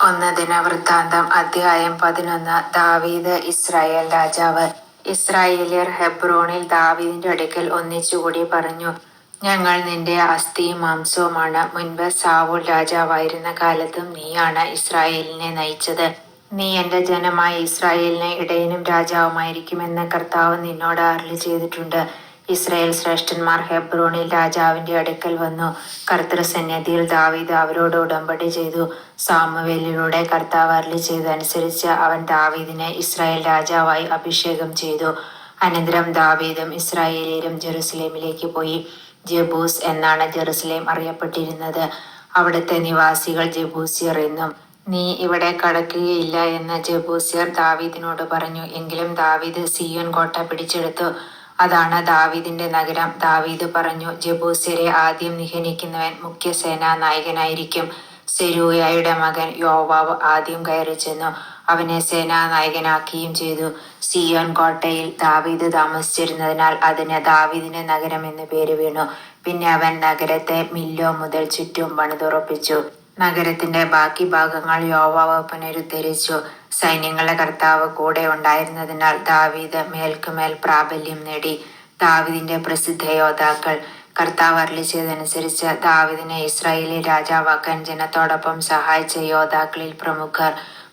ഒന്ന് ദിനവൃത്താന്തം അധ്യായം 11. ദാവീദ് ഇസ്രായേൽ രാജാവ്. ഇസ്രായേല്യർ ഹെബ്രോനിൽ ദാവീദിന്റെ അടുക്കൽ ഒന്നിച്ചുകൂടി പറഞ്ഞു, ഞങ്ങൾ നിന്റെ അസ്ഥിയും മാംസവുമാണ്. മുൻപ് സാവൂൾ രാജാവായിരുന്ന കാലത്തും നീയാണ് ഇസ്രായേലിനെ നയിച്ചത്. നീ എന്റെ ജനമായ ഇസ്രായേലിന് ഇടയനും രാജാവുമായിരിക്കുമെന്ന് കർത്താവ് നിന്നോട് അരുളി ചെയ്തിട്ടുണ്ട്. ഇസ്രായേൽ ശ്രേഷ്ഠന്മാർ ഹെബ്രോനിൽ രാജാവിന്റെ അടുക്കൽ വന്നു. കർത്തൃസന്നിധിയിൽ ദാവീദ് അവരോട് ഉടമ്പടി ചെയ്തു. സാമുവേലിലൂടെ കർത്താവ് അരുളി ചെയ്തതനുസരിച്ച് അവൻ ദാവീദിനെ ഇസ്രായേൽ രാജാവായി അഭിഷേകം ചെയ്തു. അനന്തരം ദാവീദും ഇസ്രായേല്യരും ജെറുസലേമിലേക്ക് പോയി. ജെബൂസ് എന്നാണ് ജെറുസലേം അറിയപ്പെട്ടിരുന്നത്. അവിടുത്തെ നിവാസികൾ ജെബൂസ്യർ എന്നും. നീ ഇവിടെ കടക്കുകയില്ല എന്ന് ജെബൂസ്യർ ദാവീദിനോട് പറഞ്ഞു. എങ്കിലും ദാവീദ് സീയോൻ കോട്ട പിടിച്ചെടുത്തു. അതാണ് ദാവീദിന്റെ നഗരം. ദാവീദ് പറഞ്ഞു, ജെബൂസ്യരെ ആദ്യം നിഹനിക്കുന്നവൻ മുഖ്യ സേനാ നായകനായിരിക്കും. സെരൂയയുടെ മകൻ യോവാബ് ആദ്യം കയറി ചെന്നു. അവനെ സേനാനായകനാക്കുകയും ചെയ്തു. സീയോൻ കോട്ടയിൽ ദാവീദ് താമസിച്ചിരുന്നതിനാൽ അതിന് ദാവീദിന്റെ നഗരം എന്ന് പേര് വീണു. പിന്നെ അവൻ നഗരത്തെ മില്ലോ മുതൽ ചുറ്റും പണിതുറപ്പിച്ചു. നഗരത്തിന്റെ ബാക്കി ഭാഗങ്ങൾ യോവാബ് പുനരുദ്ധരിച്ചു. സൈന്യങ്ങളുടെ കർത്താവ് കൂടെ ഉണ്ടായിരുന്നതിനാൽ ദാവീദ് മേൽക്കുമേൽ പ്രാബല്യം നേടി. ദാവീദിന്റെ പ്രസിദ്ധ യോദ്ധാക്കൾ. കർത്താവ് അരുളി ചെയ്തതനുസരിച്ച് ദാവീദിനെ ഇസ്രായേലിൽ രാജാവാക്കാൻ ജനത്തോടൊപ്പം സഹായിച്ച യോദ്ധാക്കളിൽ പ്രമുഖർ.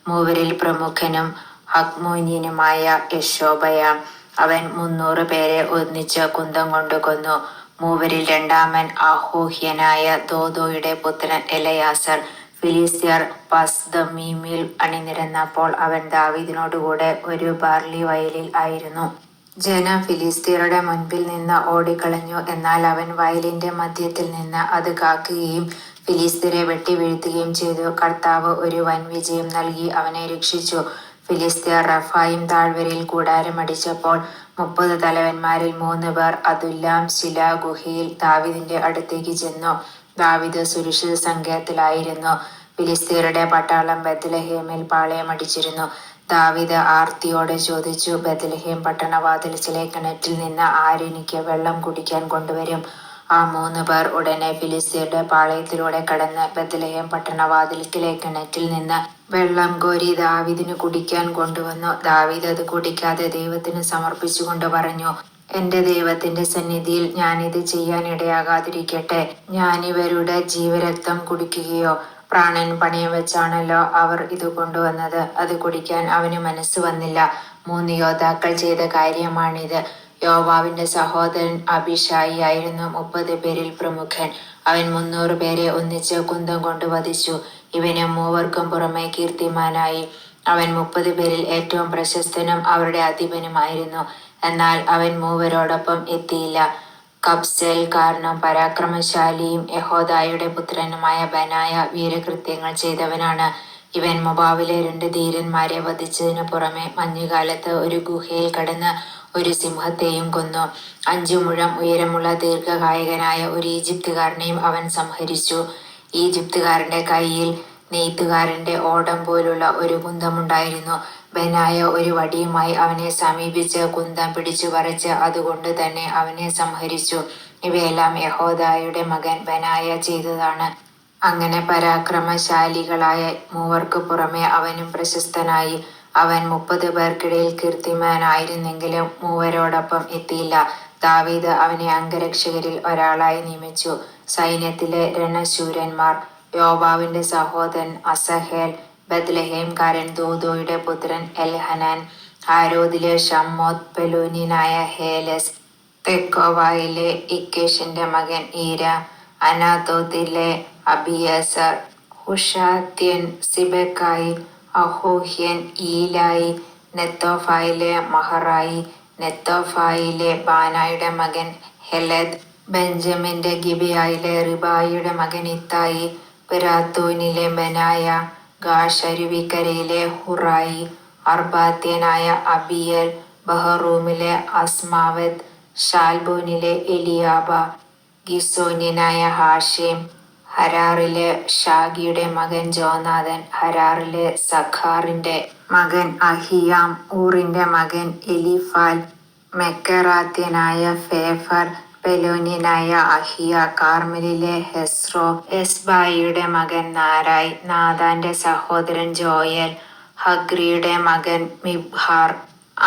മൂവരിൽ പ്രമുഖനും ഹക്മോന്യനുമായ യശോബയാം. അവൻ 300 പേരെ ഒന്നിച്ച് കുന്തം കൊണ്ട് കൊന്നു. മൂവരിൽ രണ്ടാമൻ അഹോഹ്യനായ ദോദോയുടെ പുത്രൻ എലയാസർ. ഫിലിസ്ത്യർ പസ്ദമ്മീമിൽ അണിനിരന്നപ്പോൾ അവൻ ദാവീദിനോടുകൂടെ ഒരു ബാർലി വയലിൽ ആയിരുന്നു. ജനം ഫിലിസ്ത്യരുടെ മുൻപിൽ നിന്ന് ഓടിക്കളഞ്ഞു. എന്നാൽ അവൻ വയലിന്റെ മധ്യത്തിൽ നിന്ന് അത് കാക്കുകയും ഫിലിസ്ത്യരെ വെട്ടിവീഴ്ത്തുകയും ചെയ്തു. കർത്താവ് ഒരു വൻ വിജയം നൽകി അവനെ രക്ഷിച്ചു. ഫിലിസ്ത്യർ റഫായിം താഴ്വരയിൽ കൂടാരമടിച്ചപ്പോൾ 30 തലവന്മാരിൽ 3 പേർ അദുല്ലാം ശില ഗുഹയിൽ ദാവീദിന്റെ അടുത്തേക്ക് ചെന്നു. ദാവീദ് സുരക്ഷിത സങ്കേതത്തിലായിരുന്നു. ഫിലിസ്ത്യരുടെ പട്ടാളം ബത്ലഹേമിൽ പാളയമടിച്ചിരുന്നു. ദാവീദ് ആർത്തിയോടെ ചോദിച്ചു, ബത്ലഹേം പട്ടണവാതിൽക്കലെ കിണറ്റിൽ നിന്ന് ആരെനിക്ക് വെള്ളം കുടിക്കാൻ കൊണ്ടുവരും? ആ 3 പേർ ഉടനെ ഫിലിസ്ത്യരുടെ പാളയത്തിലൂടെ കടന്ന് ബത്ലഹേം പട്ടണവാതിൽക്കലെ കിണറ്റിൽ നിന്ന് വെള്ളം കോരി ദാവീദിന് കുടിക്കാൻ കൊണ്ടുവന്നു. ദാവീദ് അത് കുടിക്കാതെ ദൈവത്തിന് സമർപ്പിച്ചുകൊണ്ട് പറഞ്ഞു, എന്റെ ദൈവത്തിന്റെ സന്നിധിയിൽ ഞാനിത് ചെയ്യാൻ ഇടയാകാതിരിക്കട്ടെ. ഞാനിവരുടെ ജീവരക്തം കുടിക്കുകയോ? പ്രാണൻ പണയം വെച്ചാണല്ലോ അവർ ഇത് കൊണ്ടുവന്നത്. അത് കുടിക്കാൻ അവന് മനസ്സ് വന്നില്ല. 3 യോദ്ധാക്കൾ ചെയ്ത കാര്യമാണിത്. യോവാബിന്റെ സഹോദരൻ അബീശായി ആയിരുന്നു 30 പേരിൽ പ്രമുഖൻ. അവൻ 300 പേരെ ഒന്നിച്ച് കുന്തം കൊണ്ട് വധിച്ചു. ഇവന് മൂവർക്കും പുറമെ കീർത്തിമാനായി. അവൻ 30 പേരിൽ ഏറ്റവും പ്രശസ്തനും അവരുടെ അധിപനുമായിരുന്നു. എന്നാൽ അവൻ മൂവരോടൊപ്പം എത്തിയില്ല. കബ്സേൽക്കാരനും പരാക്രമശാലിയും യഹോദായുടെ പുത്രനുമായ ബനായ വീരകൃത്യങ്ങൾ ചെയ്തവനാണ്. ഇവൻ മൊബാവിലെ 2 ധീരന്മാരെ വധിച്ചതിനു പുറമെ മഞ്ഞുകാലത്ത് ഒരു ഗുഹയിൽ കടന്ന് ഒരു സിംഹത്തെയും കൊന്നു. 5 മുഴം ഉയരമുള്ള ദീർഘകായകനായ ഒരു ഈജിപ്തുകാരനെയും അവൻ സംഹരിച്ചു. ഈജിപ്തുകാരന്റെ കയ്യിൽ നെയ്ത്തുകാരന്റെ ഓടം പോലുള്ള ഒരു കുന്തമുണ്ടായിരുന്നു. ബനായ ഒരു വടിയുമായി അവനെ സമീപിച്ച് കുന്തം പിടിച്ചു പറിച്ച് അതുകൊണ്ട് തന്നെ അവനെ സംഹരിച്ചു. ഇവയെല്ലാം യഹോദായുടെ മകൻ ബനായ ചെയ്തതാണ്. അങ്ങനെ പരാക്രമശാലികളായ മൂവർക്ക് പുറമെ അവനും പ്രശസ്തനായി. അവൻ 30 പേർക്കിടയിൽ കീർത്തിമാനായിരുന്നെങ്കിലും മൂവരോടൊപ്പം എത്തിയില്ല. ദാവീദ് അവനെ അംഗരക്ഷകരിൽ ഒരാളായി നിയമിച്ചു. സൈന്യത്തിലെ രണശൂരന്മാർ. യോവാബിന്റെ സഹോദരൻ അസഹേൽ, ബത്ലഹേംകാരൻ ദോദോയുടെ പുത്രൻ എൽഹനാൻ, ഹാരോദിലെ ഷമ്മോത്ത് പെലൂന്യനായ ഹേലെസ്, തെക്കോവയിലെ ഇക്കേഷിന്റെ മകൻ ഈര, അനാത്തോത്തിലെ അബിയേസർ, ഹുഷാത്യൻ സിബെക്കായി, അഹോഹ്യൻ ഈലായി, നെത്തോഫായിലെ മഹറായി, നെത്തോഫായിലെ ബാനായുടെ മകൻ ഹെലെദ്, ബെഞ്ചമിന്റെ ഗിബിയായിലെ റിബായിയുടെ മകൻ ഇത്തായി, പിരാത്തോനിലെ ബനായ, ഗാഷ് അരുവിക്കരയിലെ ഹുറായി, അർബാത്യനായ അബിയൽ, ബഹറൂമിലെ അസ്മാവെത്ത്, ഷാൽബോനിലെ എലിയാബ, ഗിസോന്യനായ ഹാഷിം, ഹരാറിലെ ഷാഗിയുടെ മകൻ ജോനാഥൻ, ഹരാറിലെ സഖാറിന്റെ മകൻ അഹിയാം, ഊറിന്റെ മകൻ എലിഫാൽ, മെക്കറാത്യനായ ഫേഫർ, പെലോന്യനായ അഹിയ, കാർമലിലെ ഹെസ്രോ, എസ്ബായിയുടെ മകൻ നാരായ്, നാഥാന്റെ സഹോദരൻ ജോയൽ, ഹഗ്രിയുടെ മകൻ മിബ്ഹാർ,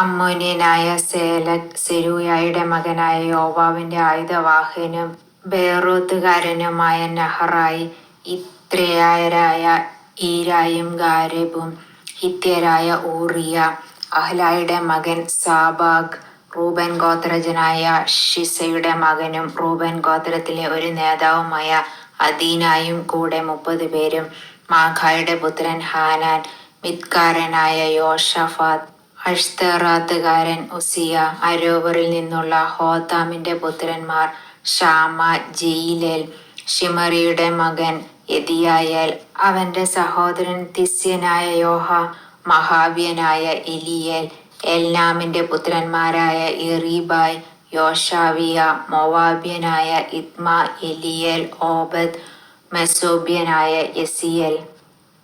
അമ്മോന്യനായ സേലക്, സെരൂയയുടെ മകനായ യോവാബിന്റെ ആയുധവാഹകനും ബേറോത്തുകാരനുമായ നഹറായി, ഇത്രയരായ ഈരായും ഗാരേബും, ഹിത്യരായ ഊറിയ, അഹ്ലായുടെ മകൻ സാബാഗ്, റൂബൻ ഗോത്രജനായ ഷിസയുടെ മകനും റൂബൻ ഗോത്രത്തിലെ ഒരു നേതാവുമായ അദീനായും കൂടെ 30 പേരും, മാഖായുടെ പുത്രൻ ഹാനാൻ, മിത്കാരനായ യോഷഫാത്ത്, അഷ്തെറാത്തുകാരൻ ഉസിയ, അരോവറിൽ നിന്നുള്ള ഹോതാമിന്റെ പുത്രന്മാർ ഷാമ, ജെയിലേൽ, ഷിമറിയുടെ മകൻ യെദിയായേൽ, അവന്റെ സഹോദരൻ തിസ്യനായ യോഹ, മഹാവ്യനായ എലിയേൽ, എൽനാമിന്റെ പുത്രന്മാരായ എറീബായ്, യോഷാവിയ, മോവാബ്യനായ ഇത്മ, എലിയേൽ, ഓബദ്, മെസോബ്യനായ യെസിയേൽ.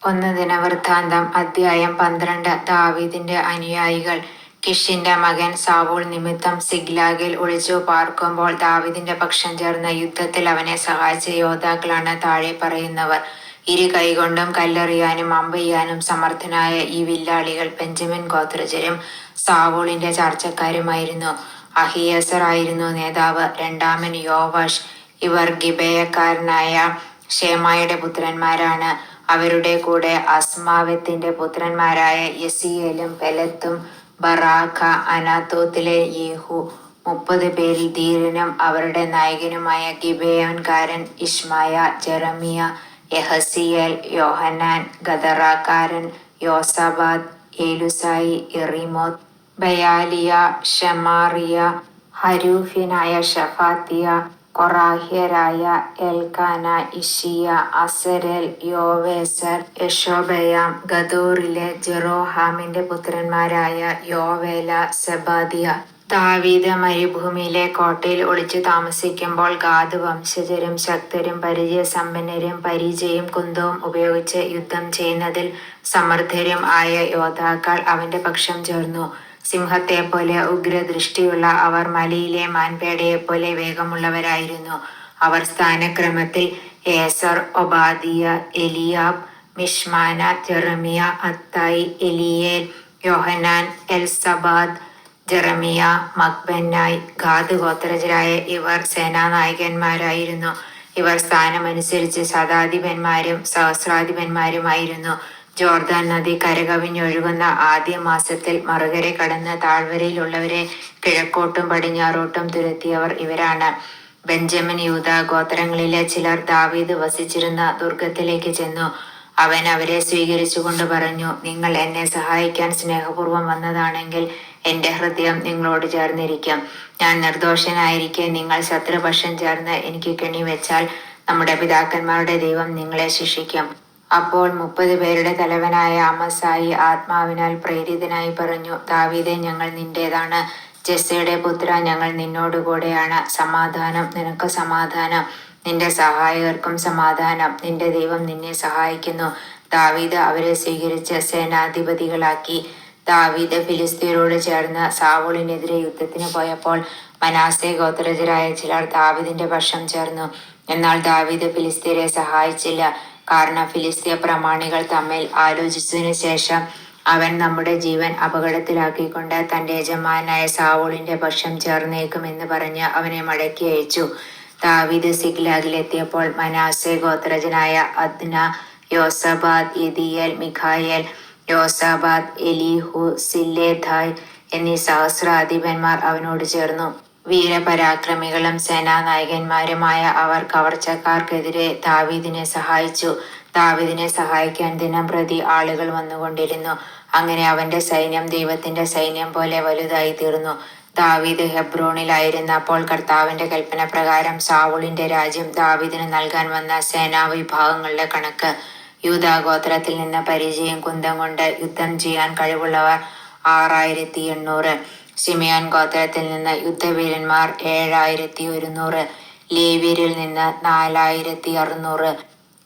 1 ദിനവൃത്താന്തം അധ്യായം 12. ദാവീദിന്റെ അനുയായികൾ. കിഷിന്റെ മകൻ സാവൂൾ നിമിത്തം സിഗ്ലാഗിൽ ഒളിച്ചു പാർക്കുമ്പോൾ ദാവീദിന്റെ പക്ഷം ചേർന്ന് യുദ്ധത്തിൽ അവനെ സഹായിച്ച യോദ്ധാക്കളാണ് താഴെ പറയുന്നവർ. ഇരു കൈകൊണ്ടും കല്ലെറിയാനും അമ്പെയ്യാനും സമർത്ഥനായ ഈ വില്ലാളികൾ ബെഞ്ചമിൻ ഗോത്രജരും സാവൂളിന്റെ ചാർച്ചക്കാരുമായിരുന്നു. അഹിയേസർ ആയിരുന്നു നേതാവ്, രണ്ടാമൻ യോവാഷ്. ഇവർ ഗിബെയക്കാരനായ ഷേമായുടെ പുത്രന്മാരാണ്. അവരുടെ കൂടെ അസ്മാവെത്തിന്റെ പുത്രന്മാരായ യെസിയേലും പെലത്തും ബറാഖ, അനാത്തോത്തിലെ യേഹു. 30 പേരിൽ ധീരനും അവരുടെ നായകനുമായ ഗിബെയോൻകാരൻ ഇശ്മായ, ജെറമിയ, യഹസിയേൽ, യോഹന്നാൻ, ഗദറാക്കാരൻ യോസാബാദ്, ഏലുസായി, എറീമോത്ത്, ബയാലിയ, ഷെമാറിയ, ഹരൂഫ്യനായ ഷഫാത്തിയ, കൊറാഹ്യരായ എൽക്കാന, ഇഷിയ, അസരേൽ, യോവേസർ, യശോബയാം, ഗദോറിലെ ജെറോഹാമിന്റെ പുത്രന്മാരായ യോവേല, സെബാദിയ. ദാവീദ് മരുഭൂമിയിലെ കോട്ടയിൽ ഒളിച്ചു താമസിക്കുമ്പോൾ ഗാദ് വംശജരും ശക്തരും പരിചയസമ്പന്നരും പരിചയും കുന്തവും ഉപയോഗിച്ച് യുദ്ധം ചെയ്യുന്നതിൽ സമർത്ഥരും ആയ യോദ്ധാക്കൾ അവന്റെ പക്ഷം ചേർന്നു. സിംഹത്തെപ്പോലെ ഉഗ്രദൃഷ്ടിയുള്ള അവർ മലയിലെ മാൻപേടയെപ്പോലെ വേഗമുള്ളവരായിരുന്നു. അവർ സ്ഥാനക്രമത്തിൽ Ezer, Obadiah, Eliab, Mishmannah, Jeremiah, Attai, Eliel, Johanan, Elzabad, Jeremiah, Machbannai. Gad ഗോത്രജരായ ഇവർ സേനാനായകന്മാരായിരുന്നു. ഇവർ സ്ഥാനമനുസരിച്ച് ശതാധിപന്മാരും സഹസ്രാധിപന്മാരുമായിരുന്നു. ജോർദാൻ നദി കരകവിഞ്ഞൊഴുകുന്ന ആദ്യ മാസത്തിൽ മറുകര കടന്ന് താഴ്വരയിലുള്ളവരെ കിഴക്കോട്ടും പടിഞ്ഞാറോട്ടും തുരത്തിയവർ ഇവരാണ്. ബെഞ്ചമിൻ, യൂദാ ഗോത്രങ്ങളിലെ ചിലർ ദാവീദ് വസിച്ചിരുന്ന ദുർഗത്തിലേക്ക് ചെന്നു. അവൻ അവരെ സ്വീകരിച്ചുകൊണ്ട് പറഞ്ഞു, നിങ്ങൾ എന്നെ സഹായിക്കാൻ സ്നേഹപൂർവ്വം വന്നതാണെങ്കിൽ എന്റെ ഹൃദയം നിങ്ങളോട് ചേർന്നിരിക്കും. ഞാൻ നിർദോഷനായിരിക്കെ നിങ്ങൾ ശത്രുപക്ഷം ചേർന്ന് എനിക്ക് കെണിവെച്ചാൽ നമ്മുടെ പിതാക്കന്മാരുടെ ദൈവം നിങ്ങളെ ശിക്ഷിക്കും. അപ്പോൾ 30 പേരുടെ തലവനായ അമസായി ആത്മാവിനാൽ പ്രേരിതനായി പറഞ്ഞു, ദാവീദേ, ഞങ്ങൾ നിന്റേതാണ്. ജെസ്സയുടെ പുത്ര, ഞങ്ങൾ നിന്നോടുകൂടെയാണ്. സമാധാനം, നിനക്ക് സമാധാനം. നിന്റെ സഹായകർക്കും സമാധാനം. നിന്റെ ദൈവം നിന്നെ സഹായിക്കുന്നു. ദാവീദ് അവരെ സ്വീകരിച്ച് സേനാധിപതികളാക്കി. ദാവീദ് ഫിലിസ്ത്യരോട് ചേർന്ന് സാവൂളിനെതിരെ യുദ്ധത്തിന് പോയപ്പോൾ മനാസെ ഗോത്രജരായ ചിലർ ദാവീദിന്റെ പക്ഷം ചേർന്നു. എന്നാൽ ദാവീദ് ഫിലിസ്ത്യരെ സഹായിച്ചില്ല. കാരണം ഫിലിസ്ത്യ പ്രമാണികൾ തമ്മിൽ ആലോചിച്ചതിനു ശേഷം അവൻ നമ്മുടെ ജീവൻ അപകടത്തിലാക്കിക്കൊണ്ട് തന്റെ യജമാനായ സാവൂളിന്റെ പക്ഷം ചേർന്നേക്കുമെന്ന് പറഞ്ഞ് അവനെ മടക്കി അയച്ചു. ദാവീദ് സിഗ്ലാഗിലെത്തിയപ്പോൾ മനാസെ ഗോത്രജനായ അദ്ന, യോസബാദ്, യെദിയേൽ, മിഖായേൽ, യോസാബാദ്, എലീഹു, സില്ലേഥായ് എന്നീ സഹസ്രാധിപന്മാർ അവനോട് ചേർന്നു. വീരപരാക്രമികളും സേനാനായകന്മാരുമായ അവർ കവർച്ചക്കാർക്കെതിരെ ദാവീദിനെ സഹായിച്ചു. ദാവീദിനെ സഹായിക്കാൻ ദിനംപ്രതി ആളുകൾ വന്നുകൊണ്ടിരുന്നു. അങ്ങനെ അവന്റെ സൈന്യം ദൈവത്തിന്റെ സൈന്യം പോലെ വലുതായി തീർന്നു. ദാവീദ് ഹെബ്രോണിലായിരുന്നപ്പോൾ കർത്താവിന്റെ കൽപ്പന പ്രകാരം സാവൂളിന്റെ രാജ്യം ദാവീദിന് നൽകാൻ വന്ന സേനാവിഭാഗങ്ങളുടെ കണക്ക്. യൂദാ ഗോത്രത്തിൽ നിന്ന് പരിചയം കുന്തം കൊണ്ട് യുദ്ധം ചെയ്യാൻ കഴിവുള്ളവർ 6800. ശിമെയോൻ ഗോത്രത്തിൽ നിന്ന് യുദ്ധവീരന്മാർ 7100. ലേവ്യരിൽ നിന്ന് 4600.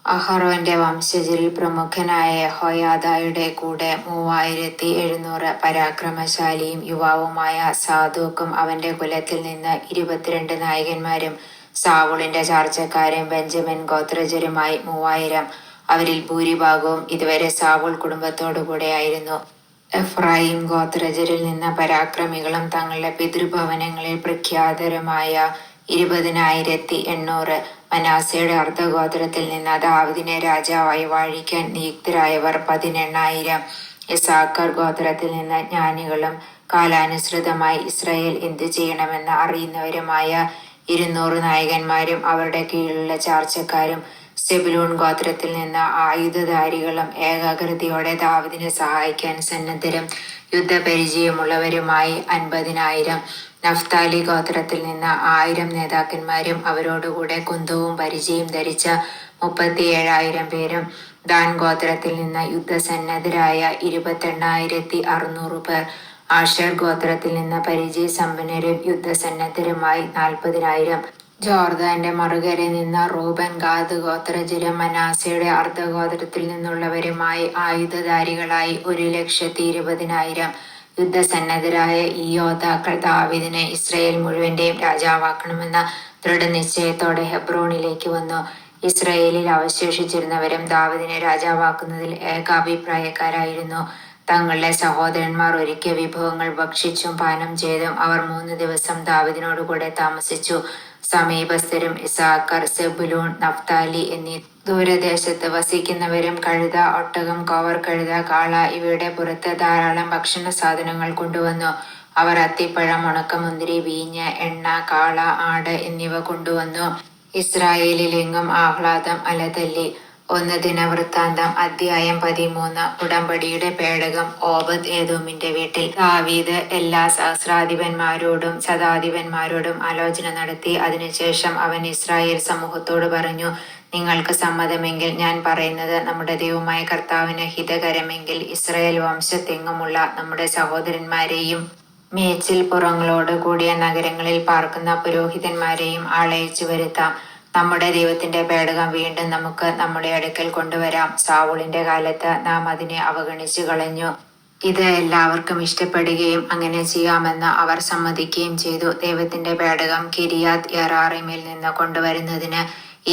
അഹറോന്റെ വംശജരിൽ പ്രമുഖനായ യഹോയാദയുടെ കൂടെ 3700 പരാക്രമശാലിയും യുവാവുമായ സാദോക്കും അവന്റെ കുലത്തിൽ നിന്ന് 22 നായകന്മാരും സാവൂളിന്റെ ചാർച്ചക്കാരും ബെഞ്ചമിൻ ഗോത്രജരുമായി 3000. അവരിൽ ഭൂരിഭാഗവും ഇതുവരെ സാവൂൾ കുടുംബത്തോടുകൂടെയായിരുന്നു. എഫ്രായിം ഗോത്രജരിൽ നിന്ന് പരാക്രമികളും തങ്ങളുടെ പിതൃഭവനങ്ങളിൽ പ്രഖ്യാതരുമായ 20,800. മനാസയുടെ അർദ്ധഗോത്രത്തിൽ നിന്ന് ദാവീദിനെ രാജാവായി വാഴിക്കാൻ നിയുക്തരായവർ 18,000. ഇസ്സാഖാർ ഗോത്രത്തിൽ നിന്ന് ജ്ഞാനികളും കാലാനുസൃതമായി ഇസ്രായേൽ എന്തു ചെയ്യണമെന്ന് അറിയുന്നവരുമായ 200 നായകന്മാരും അവരുടെ കീഴിലുള്ള ചാർച്ചക്കാരും. സെബുലൂൺ ഗോത്രത്തിൽ നിന്ന് ആയുധധാരികളും ഏകാഗ്രതയോടെ ദാവീദിനെ സഹായിക്കാൻ സന്നദ്ധരും യുദ്ധപരിചയമുള്ളവരുമായി 50,000. നഫ്താലി ഗോത്രത്തിൽ നിന്ന് 1000 നേതാക്കന്മാരും അവരോടുകൂടെ കുന്തവും പരിചയും ധരിച്ച 37,000 പേരും. ദാൻ ഗോത്രത്തിൽ നിന്ന് യുദ്ധസന്നദ്ധരായ 28,600 പേർ. ആഷേർ ഗോത്രത്തിൽ നിന്ന് പരിചയസമ്പന്നരും യുദ്ധസന്നദ്ധരുമായി 40,000. ജോർദാന്റെ മറുകരയിൽ നിന്ന് റൂബൻ ഗാദ് ഗോത്രജരും മനാസയുടെ അർദ്ധഗോത്രത്തിൽ നിന്നുള്ളവരുമായി ആയുധധാരികളായി 1,20,000. യുദ്ധസന്നദ്ധരായ ഈ യോദ്ധാക്കൾ ദാവീദിനെ ഇസ്രായേൽ മുഴുവന്റെയും രാജാവാക്കണമെന്ന ദൃഢനിശ്ചയത്തോടെ ഹെബ്രോണിലേക്ക് വന്നു. ഇസ്രായേലിൽ അവശേഷിച്ചിരുന്നവരും ദാവീദിനെ രാജാവാക്കുന്നതിൽ ഏകാഭിപ്രായക്കാരായിരുന്നു. തങ്ങളുടെ സഹോദരന്മാർ ഒരുക്കിയ വിഭവങ്ങൾ ഭക്ഷിച്ചും പാനം ചെയ്തും അവർ 3 ദിവസം ദാവീദിനോടുകൂടെ താമസിച്ചു. സമീപസ്ഥരും ഇസ്സാഖാർ, സെബുലൂൺ, നഫ്താലി എന്നീ ദൂരദേശത്ത് വസിക്കുന്നവരും കഴുത, ഒട്ടകം, കോവർ കഴുത, കാള ഇവയുടെ പുറത്ത് ധാരാളം ഭക്ഷണ സാധനങ്ങൾ കൊണ്ടുവന്നു. അവർ അത്തിപ്പഴം, ഉണക്കമുന്തിരി, വീഞ്ഞ്, എണ്ണ, കാള, ആട് എന്നിവ കൊണ്ടുവന്നു. ഇസ്രായേലിലെങ്ങും ആഹ്ലാദം അലതല്ലി. 1 ദിനവൃത്താന്തം അധ്യായം 13. ഉടമ്പടിയുടെ പേടകം ഓബദ് ഏദോമിന്റെ വീട്ടിൽ. ദാവീദ് എല്ലാ സഹസ്രാധിപന്മാരോടും ശതാധിപന്മാരോടും ആലോചന നടത്തി. അതിനുശേഷം അവൻ ഇസ്രായേൽ സമൂഹത്തോട് പറഞ്ഞു, നിങ്ങൾക്ക് സമ്മതമെങ്കിൽ ഞാൻ പറയുന്നത് നമ്മുടെ ദൈവമായ കർത്താവിന് ഹിതകരമെങ്കിൽ ഇസ്രായേൽ വംശത്തെങ്ങുമുള്ള നമ്മുടെ സഹോദരന്മാരെയും മേച്ചിൽ പുറങ്ങളോട് കൂടിയ നഗരങ്ങളിൽ പാർക്കുന്ന പുരോഹിതന്മാരെയും ആളയച്ചു വരുത്താം. നമ്മുടെ ദൈവത്തിന്റെ പേടകം വീണ്ടും നമുക്ക് നമ്മുടെ അടുക്കൽ കൊണ്ടുവരാം. സാവൂളിന്റെ കാലത്ത് നാം അതിനെ അവഗണിച്ചു കളഞ്ഞു. ഇത് എല്ലാവർക്കും ഇഷ്ടപ്പെടുകയും അങ്ങനെ ചെയ്യാമെന്ന് അവർ സമ്മതിക്കുകയും ചെയ്തു. ദൈവത്തിന്റെ പേടകം കിരിയാത്ത് യെയാറീമിൽ നിന്ന് കൊണ്ടുവരുന്നതിന്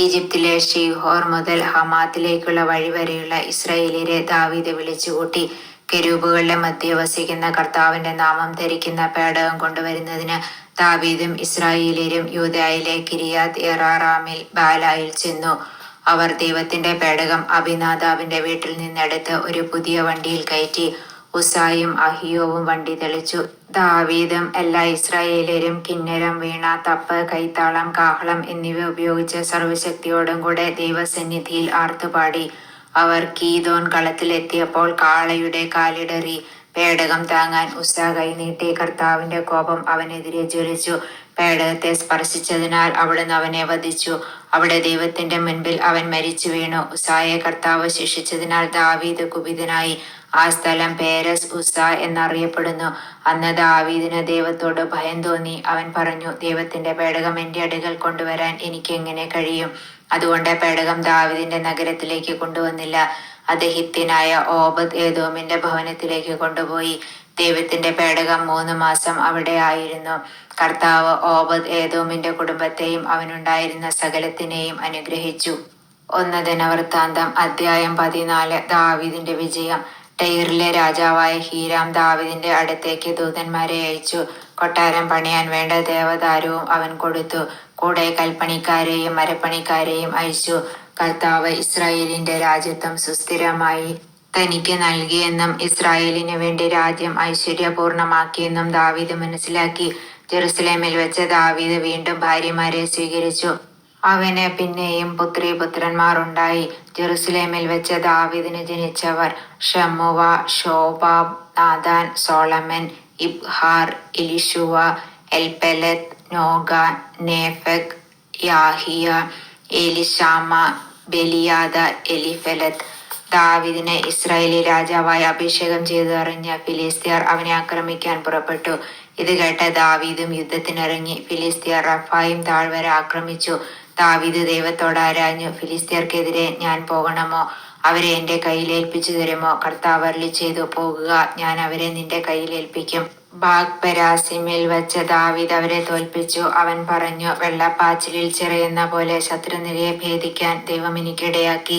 ഈജിപ്തിലെ ഷീഹോർ മുതൽ ഹമാത്തിലേക്കുള്ള വഴി വരെയുള്ള ഇസ്രായേലിയരെ ദാവീദ് വിളിച്ചുകൂട്ടി. കെരൂബുകളുടെ മധ്യേ വസിക്കുന്ന കർത്താവിന്റെ നാമം ധരിക്കുന്ന പേടകം കൊണ്ടുവരുന്നതിന് ദാവീദും ഇസ്രായേല്യരും യൂദായിലെ കിരിയാത്ത് യെയാറീമിൽ ബാലായിൽ ചെന്നു. അവർ ദൈവത്തിന്റെ പേടകം അബിനാദാബിന്റെ വീട്ടിൽ നിന്നെടുത്ത് ഒരു പുതിയ വണ്ടിയിൽ കയറ്റി. ഉസായും അഹിയോവും വണ്ടി തെളിച്ചു. ദാവീദും എല്ലാ ഇസ്രായേല്യരും കിന്നരം, വീണ, തപ്പ്, കൈത്താളം, കാഹളം എന്നിവ ഉപയോഗിച്ച് സർവ്വശക്തിയോടും കൂടെ ദൈവസന്നിധിയിൽ ആർത്തുപാടി. അവർ കീദോൻ കളത്തിലെത്തിയപ്പോൾ കാളയുടെ കാലിടറി. പേടകം താങ്ങാൻ ഉസ്സ കൈനീട്ടി. കർത്താവിന്റെ കോപം അവനെതിരെ ജ്വലിച്ചു. പേടകത്തെ സ്പർശിച്ചതിനാൽ അവിടുന്ന് അവനെ വധിച്ചു. അവിടെ ദൈവത്തിന്റെ മുൻപിൽ അവൻ മരിച്ചു വീണു. ഉസ്സായെ കർത്താവ് ശിക്ഷിച്ചതിനാൽ ദാവീദ് കുപിതനായി. ആ സ്ഥലം പേരസ് ഉസ്സ എന്നറിയപ്പെടുന്നു. അന്ന് ദാവീദിന് ദൈവത്തോട് ഭയം തോന്നി. അവൻ പറഞ്ഞു, ദൈവത്തിന്റെ പേടകം എന്റെ അടുക്കൽ കൊണ്ടുവരാൻ എനിക്ക് എങ്ങനെ കഴിയും? അതുകൊണ്ട് പേടകം ദാവീദിന്റെ നഗരത്തിലേക്ക് കൊണ്ടുവന്നില്ല. അത് ഹിത്യനായ ഓബദ് ഏദോമിന്റെ ഭവനത്തിലേക്ക് കൊണ്ടുപോയി. ദൈവത്തിന്റെ പേടകം 3 മാസം അവിടെ ആയിരുന്നു. കർത്താവ് ഓബദ് ഏദോമിന്റെ കുടുംബത്തെയും അവനുണ്ടായിരുന്ന സകലത്തിനെയും അനുഗ്രഹിച്ചു. 1 ദിനവൃത്താന്തം അധ്യായം 14. ദാവീദിന്റെ വിജയം. ടൈറിലെ രാജാവായ ഹീരാം ദാവീദിന്റെ അടുത്തേക്ക് ദൂതന്മാരെ അയച്ചു. കൊട്ടാരം പണിയാൻ വേണ്ട ദേവദാരുവും അവൻ കൊടുത്തു. കൂടെ കൽപ്പണിക്കാരെയും മരപ്പണിക്കാരെയും അയച്ചു. കർത്താവ് ഇസ്രായേലിന്റെ രാജ്യത്വം സുസ്ഥിരമായി തനിക്ക് നൽകിയെന്നും ഇസ്രായേലിനു വേണ്ടി രാജ്യം ഐശ്വര്യപൂർണമാക്കിയെന്നും ദാവീദ് മനസ്സിലാക്കി. ജെറുസലേമിൽ വെച്ച് ദാവീദ് വീണ്ടും ഭാര്യമാരെ സ്വീകരിച്ചു. അവന് പിന്നെയും പുത്രീപുത്രന്മാർ ഉണ്ടായി. ജെറുസലേമിൽ വെച്ച് ദാവീദിന് ജനിച്ചവർ Shammua, Shobab, Nathan, Solomon, Ibhar, Elishua, Elpelet, Nogah, Nepheg, യാഹിയ, എലിശാമ, ബെലിയാദ, എലിഫെലത്ത്. ദാവീദിനെ ഇസ്രായേലി രാജാവായി അഭിഷേകം ചെയ്തറിഞ്ഞ ഫിലിസ്ത്യർ അവനെ ആക്രമിക്കാൻ പുറപ്പെട്ടു. ഇത് കേട്ട ദാവീദും യുദ്ധത്തിനിറങ്ങി. ഫിലിസ്ത്യർ റഫായിം താഴ്വര ആക്രമിച്ചു. ദാവീദ് ദൈവത്തോട് ആരാഞ്ഞു, ഫിലിസ്ത്യർക്കെതിരെ ഞാൻ പോകണമോ? അവരെ എന്റെ കയ്യിൽ ഏൽപ്പിച്ചു തരുമോ? കർത്താവ് അരുളിച്ചെയ്തു, പോകുക, ഞാൻ അവരെ നിന്റെ കയ്യിൽ ഏൽപ്പിക്കും. ബാഗ്പരാസിമിൽ വച്ച് ദാവീദ് അവരെ തോൽപ്പിച്ചു. അവൻ പറഞ്ഞു, വെള്ളപ്പാച്ചിലിൽ ചിറയുന്ന പോലെ ശത്രുനിരയെ ഭേദിക്കാൻ ദൈവം എനിക്കിടയാക്കി.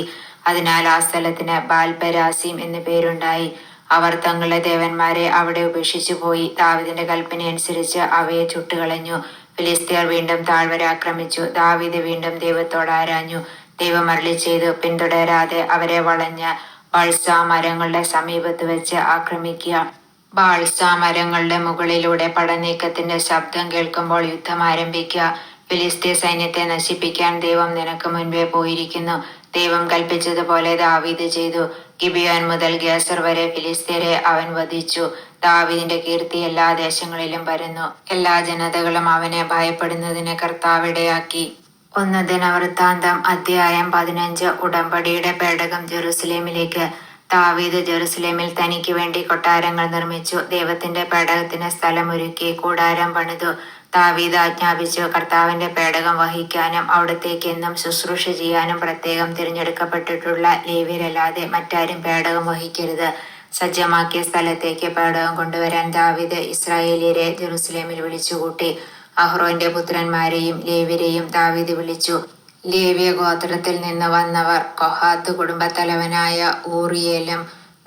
അതിനാൽ ആ സ്ഥലത്തിന് ബാൽപരാസീം എന്ന് പേരുണ്ടായി. അവർ തങ്ങളുടെ ദേവന്മാരെ അവിടെ ഉപേക്ഷിച്ചു പോയി. ദാവീദിന്റെ കൽപ്പനയനുസരിച്ച് അവയെ ചുട്ടുകളഞ്ഞു. ഫിലിസ്ത്യർ വീണ്ടും താഴ്വര ആക്രമിച്ചു. ദാവീദ് വീണ്ടും ദൈവത്തോട് ആരാഞ്ഞു. ദൈവം അരുളിച്ചെയ്തു, പിന്തുടരാതെ അവരെ വളഞ്ഞ് ബാൾസാ മരങ്ങളുടെ സമീപത്ത് വെച്ച് ആക്രമിക്കുക. ബാൾസാ മരങ്ങളുടെ മുകളിലൂടെ പടനീക്കത്തിന്റെ ശബ്ദം കേൾക്കുമ്പോൾ യുദ്ധം ആരംഭിക്കുക. ഫിലിസ്തീയ സൈന്യത്തെ നശിപ്പിക്കാൻ ദൈവം നിനക്ക് മുൻപേ പോയിരിക്കുന്നു. ദൈവം കൽപ്പിച്ചതുപോലെ ദാവീദ് ചെയ്തു. ഗിബിയോൻ മുതൽ ഗേസർ വരെ ഫിലിസ്ത്യരെ അവൻ വധിച്ചു. ദാവീദിന്റെ കീർത്തി എല്ലാ ദേശങ്ങളിലും പരന്നു. എല്ലാ ജനതകളും അവനെ ഭയപ്പെടുന്നതിന് കർത്താവ് ഇടയാക്കി. 1 ദിനവൃത്താന്തം അധ്യായം 15. ഉടമ്പടിയുടെ പേടകം ജെറുസലേമിലേക്ക്. ദാവീദ് ജെറുസലേമിൽ തനിക്ക് വേണ്ടി കൊട്ടാരങ്ങൾ നിർമ്മിച്ചു. ദൈവത്തിന്റെ പേടകത്തിന് സ്ഥലമൊരുക്കി കൂടാരം പണിതു. ദാവീദ് ആജ്ഞാപിച്ചു, കർത്താവിന്റെ പേടകം വഹിക്കാനും അവിടത്തേക്ക് എന്നും ശുശ്രൂഷ ചെയ്യാനും പ്രത്യേകം തിരഞ്ഞെടുക്കപ്പെട്ടിട്ടുള്ള ലേവ്യരല്ലാതെ മറ്റാരും പേടകം വഹിക്കരുത്. സജ്ജമാക്കിയ സ്ഥലത്തേക്ക് പേടകം കൊണ്ടുവരാൻ ദാവീദ് ഇസ്രായേല്യരെ ജെറുസലേമിൽ വിളിച്ചുകൂട്ടി. അഹ്റോന്റെ പുത്രന്മാരെയും ലേവ്യരെയും ദാവീദ് വിളിച്ചു. ലേവ്യ ഗോത്രത്തിൽ നിന്ന് വന്നവർ കൊഹാത്ത് കുടുംബത്തലവനായ ഊറിയേലും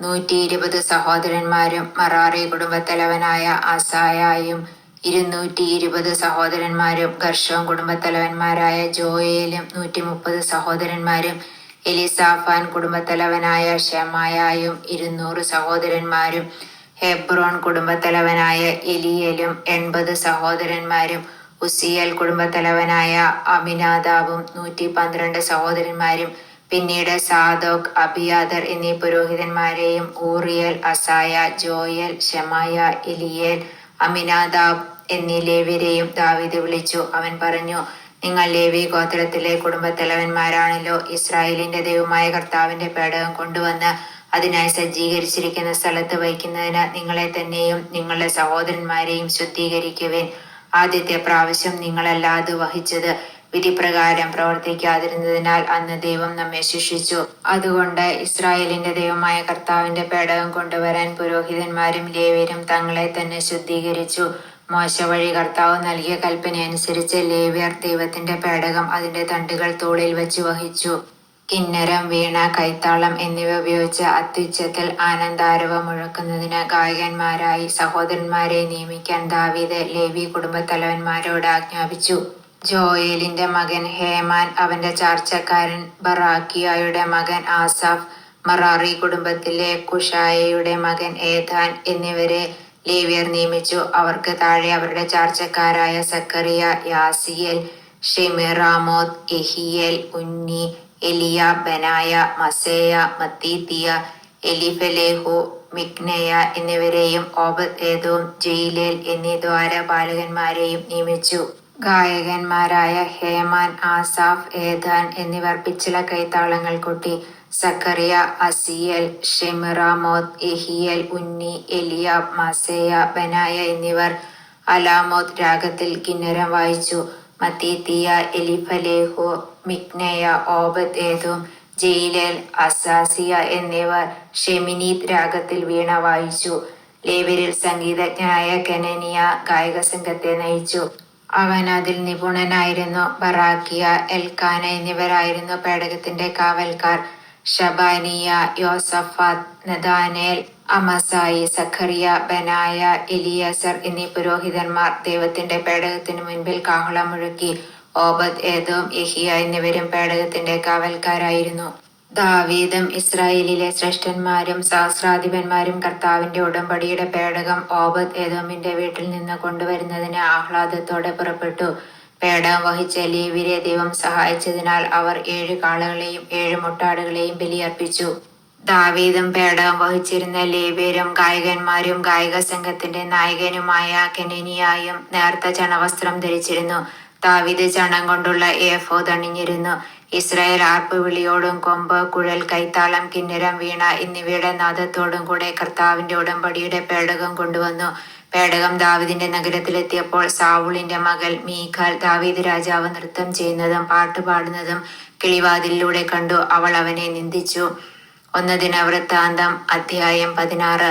120 സഹോദരന്മാരും, മറാറി കുടുംബത്തലവനായ അസായായും 220 സഹോദരന്മാരും, ഗർഷോൻ കുടുംബത്തലവന്മാരായ ജോയേലും 130 സഹോദരന്മാരും, എലിസാഫാൻ കുടുംബത്തലവനായ ഷെമായായും 200 സഹോദരന്മാരും, ഹെബ്രോൻ കുടുംബത്തലവനായ എലിയേലും 80 സഹോദരന്മാരും, ഉസിയേൽ കുടുംബത്തലവനായ അമിനാദാബും 112 സഹോദരന്മാരും, പിന്നീട് സാദോക്, അബിയാദർ എന്നീ പുരോഹിതന്മാരെയും ഊറിയേൽ, അസായ, ജോയൽ, ഷെമായ, എലിയേൽ, അമിനാദാബ് എന്നീ ലേവ്യരെയും ദാവീദ് വിളിച്ചു. അവൻ പറഞ്ഞു, നിങ്ങൾ ലേവി ഗോത്രത്തിലെ കുടുംബത്തലവന്മാരാണല്ലോ. ഇസ്രായേലിന്റെ ദൈവമായ കർത്താവിന്റെ പേടകം കൊണ്ടുവന്ന് അതിനായി സജ്ജീകരിച്ചിരിക്കുന്ന സ്ഥലത്ത് വയ്ക്കുന്നതിന് നിങ്ങളെ തന്നെയും നിങ്ങളുടെ സഹോദരന്മാരെയും ശുദ്ധീകരിക്കുവിൻ. ആദ്യത്തെ പ്രാവശ്യം നിങ്ങളല്ലാതെ വഹിച്ചത് വിധിപ്രകാരം പ്രവർത്തിക്കാതിരുന്നതിനാൽ അന്ന് ദൈവം നമ്മെ ശിക്ഷിച്ചു. അതുകൊണ്ട് ഇസ്രായേലിന്റെ ദൈവമായ കർത്താവിന്റെ പേടകം കൊണ്ടുവരാൻ പുരോഹിതന്മാരും ലേവ്യരും തങ്ങളെ തന്നെ ശുദ്ധീകരിച്ചു. മോശ വഴി കർത്താവ് നൽകിയ കൽപ്പനയനുസരിച്ച് ലേവ്യർ ദൈവത്തിന്റെ പേടകം അതിന്റെ തണ്ടുകൾ തോളിൽ വെച്ച് വഹിച്ചു. കിന്നരം, വീണ, കൈത്താളം എന്നിവ ഉപയോഗിച്ച് അത്യുച്ചത്തിൽ ആനന്ദാരവം മുഴക്കുന്നതിന് ഗായകന്മാരായി സഹോദരന്മാരെ നിയമിക്കാൻ ദാവീദ് ലേവി കുടുംബത്തലവന്മാരോട് ആജ്ഞാപിച്ചു. ജോയേലിന്റെ മകൻ ഹേമാൻ, അവന്റെ ചാർച്ചക്കാരൻ ബറാക്കിയായുടെ മകൻ ആസാഫ്, മറാറി കുടുംബത്തിലെ കുഷായയുടെ മകൻ ഏഥാൻ എന്നിവരെ ലേവ്യർ നിയമിച്ചു. അവർക്ക് താഴെ അവരുടെ ചാർച്ചക്കാരായ സക്കറിയ, യാസിയേൽ, ഷെമിറാമോത്ത്, യെഹിയേൽ, ഉന്നി, എലിയ, ബനായ, മസേയ, മത്തീത്തിയ, എലിഫലേഹു, മിക്നയ എന്നിവരെയും ഓബദ് ഏദോം, ജയിലേൽ എന്നീ ദ്വാരപാലകന്മാരെയും നിയമിച്ചു. ഗായകന്മാരായ ഹേമാൻ, ആസാഫ്, ഏഥാൻ എന്നിവർ പിച്ചള കൈത്താളങ്ങൾ കൊട്ടി. സക്കറിയ, അസിയേൽ, ഷെമിറാമോത്ത്, യെഹിയേൽ, ഉന്നി, എലിയ, മസേയ, ബനായ എന്നിവർ അലാമോത്ത് രാഗത്തിൽ കിന്നരം വായിച്ചു. മത്തീത്തിയ, എലിഫലേഹു, മിക്നയ, ഓബദ് ഏദോം, ജയിലേൽ, അസാസിയ എന്നിവർ ഷെമിനീത്ത് രാഗത്തിൽ വീണ വായിച്ചു. ലേവ്യരിൽ സംഗീതജ്ഞനായ കെനനിയ ഗായക സംഘത്തെ നയിച്ചു. അവൻ അതിൽ നിപുണനായിരുന്നു. ബറാക്കിയ, എൽക്കാന എന്നിവരായിരുന്നു പേടകത്തിന്റെ കാവൽക്കാർ. ഷബാനിയ, യോസഫാത്ത്, നഥാനേൽ, അമസായി, സഖറിയ, ബനായ, എലിയാസർ എന്നീ പുരോഹിതന്മാർ ദൈവത്തിന്റെ പേടകത്തിനു മുൻപിൽ കാഹളം മുഴക്കി. ഓബദ് ഏദോം, യെഹിയ എന്നിവരും പേടകത്തിന്റെ കാവൽക്കാരായിരുന്നു. ദാവീദും ഇസ്രായേലിലെ ശ്രേഷ്ഠന്മാരും സഹസ്രാധിപന്മാരും കർത്താവിന്റെ ഉടമ്പടിയുടെ പേടകം ഓബദ് ഏദോമിന്റെ വീട്ടിൽ നിന്ന് കൊണ്ടുവരുന്നതിന് ആഹ്ലാദത്തോടെ പുറപ്പെട്ടു. പേടകം വഹിച്ച ലേവ്യരെ ദൈവം സഹായിച്ചതിനാൽ അവർ 7 കാളകളെയും 7 മുട്ടാടുകളെയും ബലിയർപ്പിച്ചു. ദാവീദും പേടകം വഹിച്ചിരുന്ന ലേവ്യരും ഗായകന്മാരും ഗായിക സംഘത്തിന്റെ നായകനുമായ കെനനിയായും നേർത്ത ചണവസ്ത്രം ധരിച്ചിരുന്നു. ദാവീദ് ചണം കൊണ്ടുള്ള ഏഫോദ് അണിഞ്ഞിരുന്നു. ഇസ്രായേൽ ആർപ്പുവിളിയോടും കൊമ്പ്, കുഴൽ, കൈത്താളം, കിന്നരം, വീണ എന്നിവയുടെ നാദത്തോടും കൂടെ കർത്താവിന്റെ ഉടമ്പടിയുടെ പേടകം കൊണ്ടുവന്നു. പേടകം ദാവീദിന്റെ നഗരത്തിലെത്തിയപ്പോൾ സാവൂളിന്റെ മകൾ മീഖാൽ ദാവീദ് രാജാവ് നൃത്തം ചെയ്യുന്നതും പാട്ടുപാടുന്നതും കിളിവാതിലിലൂടെ കണ്ടു. അവൾ അവനെ നിന്ദിച്ചു. 1 ദിനവൃത്താന്തം അധ്യായം 16.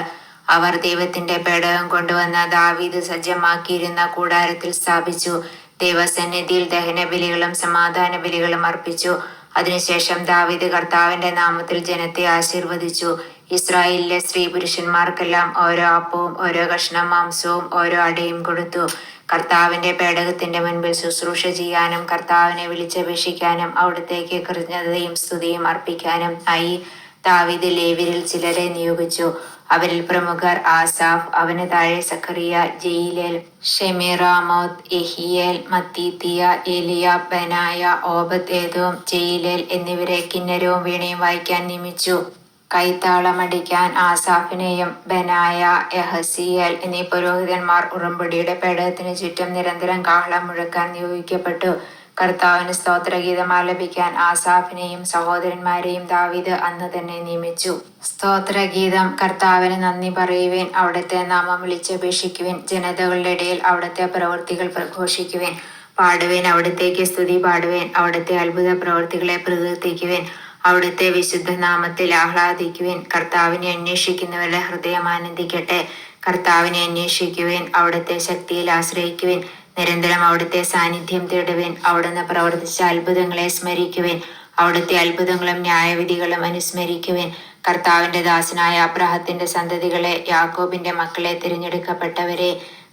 അവർ ദൈവത്തിന്റെ പേടകം കൊണ്ടുവന്ന ദാവീദ് സജ്ജമാക്കിയിരുന്ന കൂടാരത്തിൽ സ്ഥാപിച്ചു. ദൈവസന്നിധിയിൽ ദഹനബലികളും സമാധാന ബലികളും അർപ്പിച്ചു. അതിനുശേഷം ദാവീദ് കർത്താവിന്റെ നാമത്തിൽ ജനത്തെ ആശീർവദിച്ചു. ഇസ്രായേലിലെ സ്ത്രീ പുരുഷന്മാർക്കെല്ലാം ഓരോ അപ്പവും ഓരോ കഷ്ണം മാംസവും ഓരോ അടയും കൊടുത്തു. കർത്താവിന്റെ പേടകത്തിന്റെ മുൻപിൽ ശുശ്രൂഷ ചെയ്യാനും കർത്താവിനെ വിളിച്ചപേക്ഷിക്കാനും അവിടത്തേക്ക് കൃതജ്ഞതയും സ്തുതിയും അർപ്പിക്കാനും ആയി ദാവീദ് ലേവ്യരിൽ ചിലരെ നിയോഗിച്ചു. അവരിൽ പ്രമുഖർ ആസാഫ്, അവന് താഴെ സഖറിയ, ജെയിലേൽ, ഷെമിറാമോത്ത്, യെഹിയേൽ, മത്തീത്തിയ, ഏലിയ, ബനായ, ഓബദ് ഏദോം, ജെയിലേൽ എന്നിവരെ കിന്നരവും വീണയും വായിക്കാൻ നിയമിച്ചു. കൈത്താളമടിക്കാൻ ആസാഫിനെയും ബനായ, യഹസീയേൽ എന്നീ പുരോഹിതന്മാർ ഉടമ്പടിയുടെ പേടകത്തിന് ചുറ്റും നിരന്തരം കാഹളം മുഴക്കാൻ നിയോഗിക്കപ്പെട്ടു. കർത്താവിന് സ്തോത്രഗീതം ആലപിക്കാൻ ആസാഫിനെയും സഹോദരന്മാരെയും ദാവീദ് അന്ന് തന്നെ നിയമിച്ചു. സ്തോത്രഗീതം. കർത്താവിന് നന്ദി പറയുവിൻ, അവിടുത്തെ നാമം വിളിച്ചപേക്ഷിക്കുവിൻ, ജനതകളുടെ ഇടയിൽ അവിടുത്തെ പ്രവൃത്തികൾ പ്രഘോഷിക്കുവിൻ. പാടുവിൻ, അവിടുത്തേക്ക് സ്തുതി പാടുവിൻ, അവിടുത്തെ അത്ഭുത പ്രവൃത്തികളെ പ്രകീർത്തിക്കുവിൻ, അവിടുത്തെ വിശുദ്ധ നാമത്തിൽ ആഹ്ലാദിക്കുവിൻ. കർത്താവിനെ അന്വേഷിക്കുന്നവരുടെ ഹൃദയം ആനന്ദിക്കട്ടെ. കർത്താവിനെ അന്വേഷിക്കുവിൻ, അവിടുത്തെ ശക്തിയിൽ ആശ്രയിക്കുവിൻ, നിരന്തരം അവിടുത്തെ സാന്നിധ്യം തേടുവിൻ. അവിടുന്ന് പ്രവർത്തിച്ച അത്ഭുതങ്ങളെ സ്മരിക്കുവിൻ, അവിടുത്തെ അത്ഭുതങ്ങളും ന്യായവിധികളും അനുസ്മരിക്കുവിൻ. കർത്താവിന്റെ ദാസനായ അബ്രാഹത്തിന്റെ സന്തതികളെ, യാക്കോബിന്റെ മക്കളെ, തിരഞ്ഞെടുക്കപ്പെട്ടവരെ,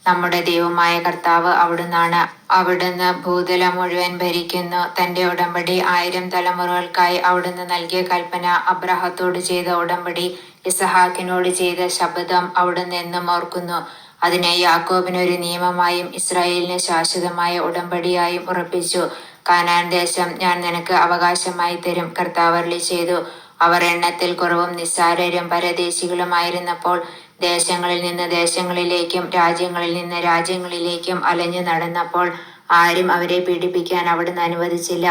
നമ്മുടെ ദൈവമായ കർത്താവ് അവിടുന്നാണ്. അവിടുന്ന് ഭൂതലം മുഴുവൻ ഭരിക്കുന്നു. തന്റെ ഉടമ്പടി 1000 തലമുറകൾക്കായി അവിടുന്ന് നൽകിയ കൽപ്പന, അബ്രാഹത്തോട് ചെയ്ത ഉടമ്പടി, ഇസഹാക്കിനോട് ചെയ്ത ശപഥം അവിടുന്ന് എന്നും ഓർക്കുന്നു. അതിനെ യാക്കോബിന് ഒരു നിയമമായും ഇസ്രായേലിന് ശാശ്വതമായ ഉടമ്പടിയായും ഉറപ്പിച്ചു. കാനാൻ ദേശം ഞാൻ നിനക്ക് അവകാശമായി തരും, കർത്താവ് അരുളിച്ചെയ്തു. അവർ എണ്ണത്തിൽ കുറവും നിസ്സാരരും പരദേശികളുമായിരുന്നപ്പോൾ ദേശങ്ങളിൽ നിന്ന് ദേശങ്ങളിലേക്കും രാജ്യങ്ങളിൽ നിന്ന് രാജ്യങ്ങളിലേക്കും അലഞ്ഞു നടന്നപ്പോൾ ആരും അവരെ പീഡിപ്പിക്കാൻ അവിടുന്ന് അനുവദിച്ചില്ല.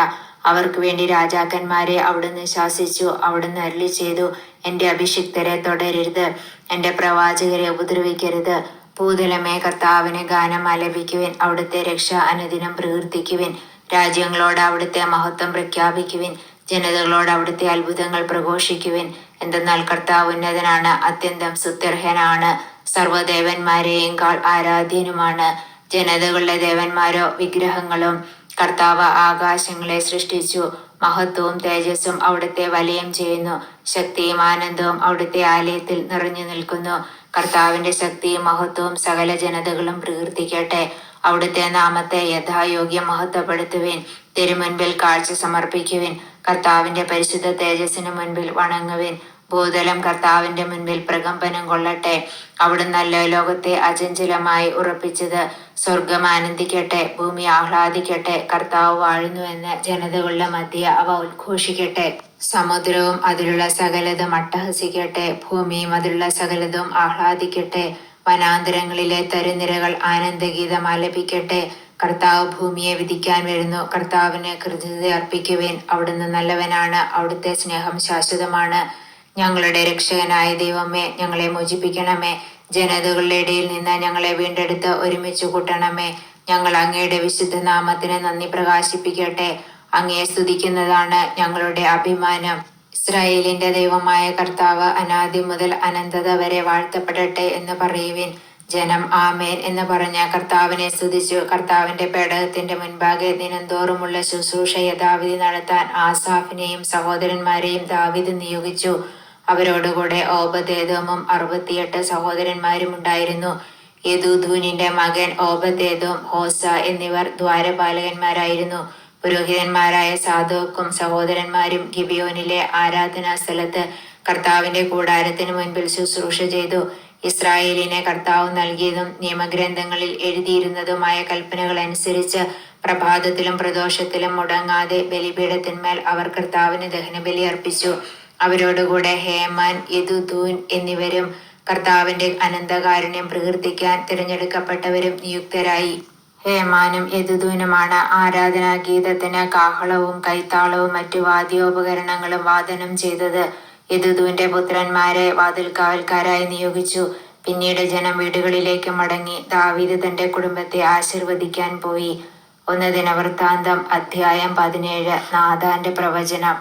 അവർക്ക് വേണ്ടി രാജാക്കന്മാരെ അവിടുന്ന് ശാസിച്ചു. അവിടുന്ന് അരുളിച്ചെയ്തു, എന്റെ അഭിഷിക്തരെ തുടരരുത്, എന്റെ പ്രവാചകരെ ഉപദ്രവിക്കരുത്. ഭൂതലമേ, കർത്താവിന് ഗാനം ആലപിക്കുവിൻ, അവിടുത്തെ രക്ഷ അനുദിനം പ്രകീർത്തിക്കുവിൻ. രാജ്യങ്ങളോട് അവിടുത്തെ മഹത്വം പ്രഖ്യാപിക്കുവിൻ, ജനതകളോട് അവിടുത്തെ അത്ഭുതങ്ങൾ പ്രഘോഷിക്കുവിൻ. എന്തെന്നാൽ കർത്താവ് ഉന്നതനാണ്, അത്യന്തം സ്തുത്യർഹനാണ്, സർവ്വദേവന്മാരെയേക്കാൾ ആരാധ്യനുമാണ്. ജനതകളുടെ ദേവന്മാരോ വിഗ്രഹങ്ങളും. കർത്താവ് ആകാശങ്ങളെ സൃഷ്ടിച്ചു, മഹത്വവും തേജസ്സും അവിടുത്തെ വലയം ചെയ്യുന്നു. ശക്തിയും ആനന്ദവും അവിടുത്തെ ആലയത്തിൽ നിറഞ്ഞു നിൽക്കുന്നു. കർത്താവിന്റെ ശക്തിയും മഹത്വവും സകല ജനതകളും പ്രകീർത്തിക്കട്ടെ. അവിടുത്തെ നാമത്തെ യഥായോഗ്യം മഹത്വപ്പെടുത്തുവിൻ. തിരുമുൻപിൽ കാഴ്ച സമർപ്പിക്കുവിൻ. കർത്താവിന്റെ പരിശുദ്ധ തേജസ്സിന് മുൻപിൽ വണങ്ങുവിൻ. ഭൂതലം കർത്താവിന്റെ മുൻപിൽ പ്രകമ്പനം കൊള്ളട്ടെ. അവിടുന്നല്ലോ ലോകത്തെ അചഞ്ചലമായി ഉറപ്പിച്ചത്. സ്വർഗം ആനന്ദിക്കട്ടെ, ഭൂമി ആഹ്ലാദിക്കട്ടെ. കർത്താവ് വാഴുന്നുവെന്ന് ജനതകളുടെ മധ്യേ അവ ഉദ്ഘോഷിക്കട്ടെ. സമുദ്രവും അതിലുള്ള സകലതും അട്ടഹസിക്കട്ടെ, ഭൂമിയും അതിലുള്ള സകലതും ആഹ്ലാദിക്കട്ടെ. വനാന്തരങ്ങളിലെ തരുനിരകൾ ആനന്ദഗീതം ആലപിക്കട്ടെ. കർത്താവ് ഭൂമിയെ വിധിക്കാൻ വരുന്നു. കർത്താവിന് കൃതജ്ഞത അർപ്പിക്കുവിൻ. അവിടുന്ന് നല്ലവനാണ്, അവിടുത്തെ സ്നേഹം ശാശ്വതമാണ്. ഞങ്ങളുടെ രക്ഷകനായ ദൈവമേ, ഞങ്ങളെ മോചിപ്പിക്കണമേ. ജനതകളുടെ ഇടയിൽ നിന്ന് ഞങ്ങളെ വീണ്ടെടുത്ത് ഒരുമിച്ച് കൂട്ടണമേ. ഞങ്ങൾ അങ്ങയുടെ വിശുദ്ധ നാമത്തിന് നന്ദി പ്രകാശിപ്പിക്കട്ടെ. അങ്ങയെ സ്തുതിക്കുന്നതാണ് ഞങ്ങളുടെ അഭിമാനം. ഇസ്രായേലിന്റെ ദൈവമായ കർത്താവ് അനാദി മുതൽ അനന്തത വരെ വാഴ്ത്തപ്പെടട്ടെ എന്ന് പറയുവിൻ. ജനം ആമേൻ എന്ന് പറഞ്ഞ കർത്താവിനെ സ്തുതിച്ചു. കർത്താവിന്റെ പേടകത്തിന്റെ മുൻപാകെ ദിനംതോറുമുള്ള ശുശ്രൂഷ യഥാവിധി നടത്താൻ ആസാഫിനെയും സഹോദരന്മാരെയും ദാവീദ് നിയോഗിച്ചു. അവരോടുകൂടെ ഓബദേദോമും 68 സഹോദരന്മാരും ഉണ്ടായിരുന്നു. യെദൂഥൂനിന്റെ മകൻ ഓബദേദോം, ഹോസ എന്നിവർ ദ്വാരപാലകന്മാരായിരുന്നു. പുരോഹിതന്മാരായ സാദോക്കും സഹോദരന്മാരും ഗിബിയോനിലെ ആരാധനാ സ്ഥലത്ത് കർത്താവിന്റെ കൂടാരത്തിന് മുൻപിൽ ശുശ്രൂഷ ചെയ്തു. ഇസ്രായേലിനെ കർത്താവ് നൽകിയതും നിയമഗ്രന്ഥങ്ങളിൽ എഴുതിയിരുന്നതുമായ കൽപ്പനകൾ അനുസരിച്ച് പ്രഭാതത്തിലും പ്രദോഷത്തിലും മുടങ്ങാതെ ബലിപീഠത്തിന്മേൽ അവർ കർത്താവിന് ദഹനബലി അർപ്പിച്ചു. അവരോടുകൂടെ ഹേമാൻ, യെദൂഥൂൻ എന്നിവരും കർത്താവിന്റെ അനന്തകാരുണ്യം പ്രകീർത്തിക്കാൻ തിരഞ്ഞെടുക്കപ്പെട്ടവരും നിയുക്തരായി. ഹേമാനും യെദൂഥൂനുമാണ് ആരാധനാ ഗീതത്തിന് കാഹളവും കൈത്താളവും മറ്റു വാദ്യോപകരണങ്ങളും വാദനം ചെയ്തത്. യെദൂഥൂന്റെ പുത്രന്മാരെ വാതിൽകാവൽക്കാരായി നിയോഗിച്ചു. പിന്നീട് ജനം വീടുകളിലേക്ക് മടങ്ങി ദാവീദ് തന്റെ കുടുംബത്തെ ആശീർവദിക്കാൻ പോയി. 1 ദിനവൃത്താന്തം അധ്യായം 17. നാഥാന്റെ പ്രവചനം.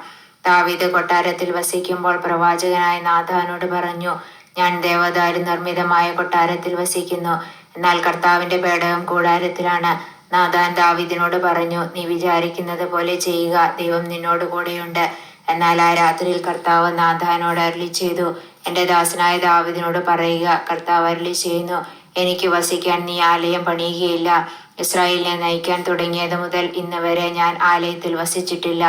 ദാവീദ് കൊട്ടാരത്തിൽ വസിക്കുമ്പോൾ പ്രവാചകനായ നാഥാനോട് പറഞ്ഞു, ഞാൻ ദേവദാരു നിർമ്മിതമായ കൊട്ടാരത്തിൽ വസിക്കുന്നു, എന്നാൽ കർത്താവിന്റെ പേടകം കൂടാരത്തിലാണ്. നാഥാൻ ദാവീദിനോട് പറഞ്ഞു, നീ വിചാരിക്കുന്നത് പോലെ ചെയ്യുക, ദൈവം നിന്നോട് കൂടെയുണ്ട്. എന്നാൽ ആ രാത്രിയിൽ കർത്താവ് നാഥാനോട് അരുളിച്ചെയ്തു, എന്റെ ദാസനായ ദാവീദിനോട് പറയുക, കർത്താവ് അരുളിച്ചെയ്യുന്നു, എനിക്ക് വസിക്കാൻ നീ ആലയം പണിയുകയില്ല. ഇസ്രായേലിനെ നയിക്കാൻ തുടങ്ങിയത് മുതൽ ഇന്ന് വരെ ഞാൻ ആലയത്തിൽ വസിച്ചിട്ടില്ല.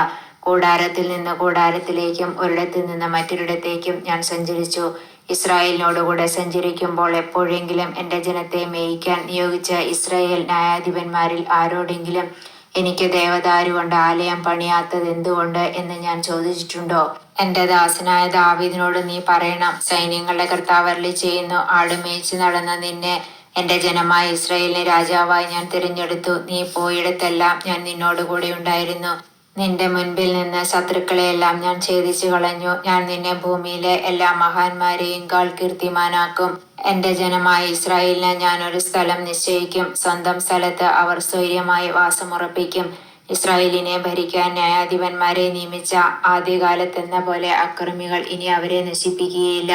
കൂടാരത്തിൽ നിന്ന് കൂടാരത്തിലേക്കും ഒരിടത്ത് നിന്ന് മറ്റൊരിടത്തേക്കും ഞാൻ സഞ്ചരിച്ചു. ഇസ്രായേലിനോടുകൂടെ സഞ്ചരിക്കുമ്പോൾ എപ്പോഴെങ്കിലും എന്റെ ജനത്തെ മേയിക്കാൻ നിയോഗിച്ച ഇസ്രായേൽ ന്യായാധിപന്മാരിൽ ആരോടെങ്കിലും എനിക്ക് ദേവദാരു കൊണ്ട് ആലയം പണിയാത്തത് എന്തുകൊണ്ട് എന്ന് ഞാൻ ചോദിച്ചിട്ടുണ്ടോ? എന്റെ ദാസനായ ദാവീദിനോട് നീ പറയണം, സൈന്യങ്ങളുടെ കർത്താവ് അരുളിച്ചെയ്യുന്നു, ആട് മേയിച്ച് നടന്ന നിന്നെ എന്റെ ജനമായ ഇസ്രായേലിനെ രാജാവായി ഞാൻ തിരഞ്ഞെടുത്തു. നീ പോയിടത്തെല്ലാം ഞാൻ നിന്നോടുകൂടെ ഉണ്ടായിരുന്നു. നിന്റെ മുൻപിൽ നിന്ന് ശത്രുക്കളെയെല്ലാം ഞാൻ ഛേദിച്ചു കളഞ്ഞു. ഞാൻ നിന്നെ ഭൂമിയിലെ എല്ലാ മഹാന്മാരെയും കീർത്തിമാനാക്കും. എന്റെ ജനമായ ഇസ്രായേലിന് ഞാൻ ഒരു സ്ഥലം നിശ്ചയിക്കും. സ്വന്തം സ്ഥലത്ത് അവർ സ്വൈര്യമായി വാസമുറപ്പിക്കും. ഇസ്രായേലിനെ ഭരിക്കാൻ ന്യായാധിപന്മാരെ നിയമിച്ച ആദ്യകാലത്തെന്ന പോലെ അക്രമികൾ ഇനി അവരെ നശിപ്പിക്കുകയില്ല.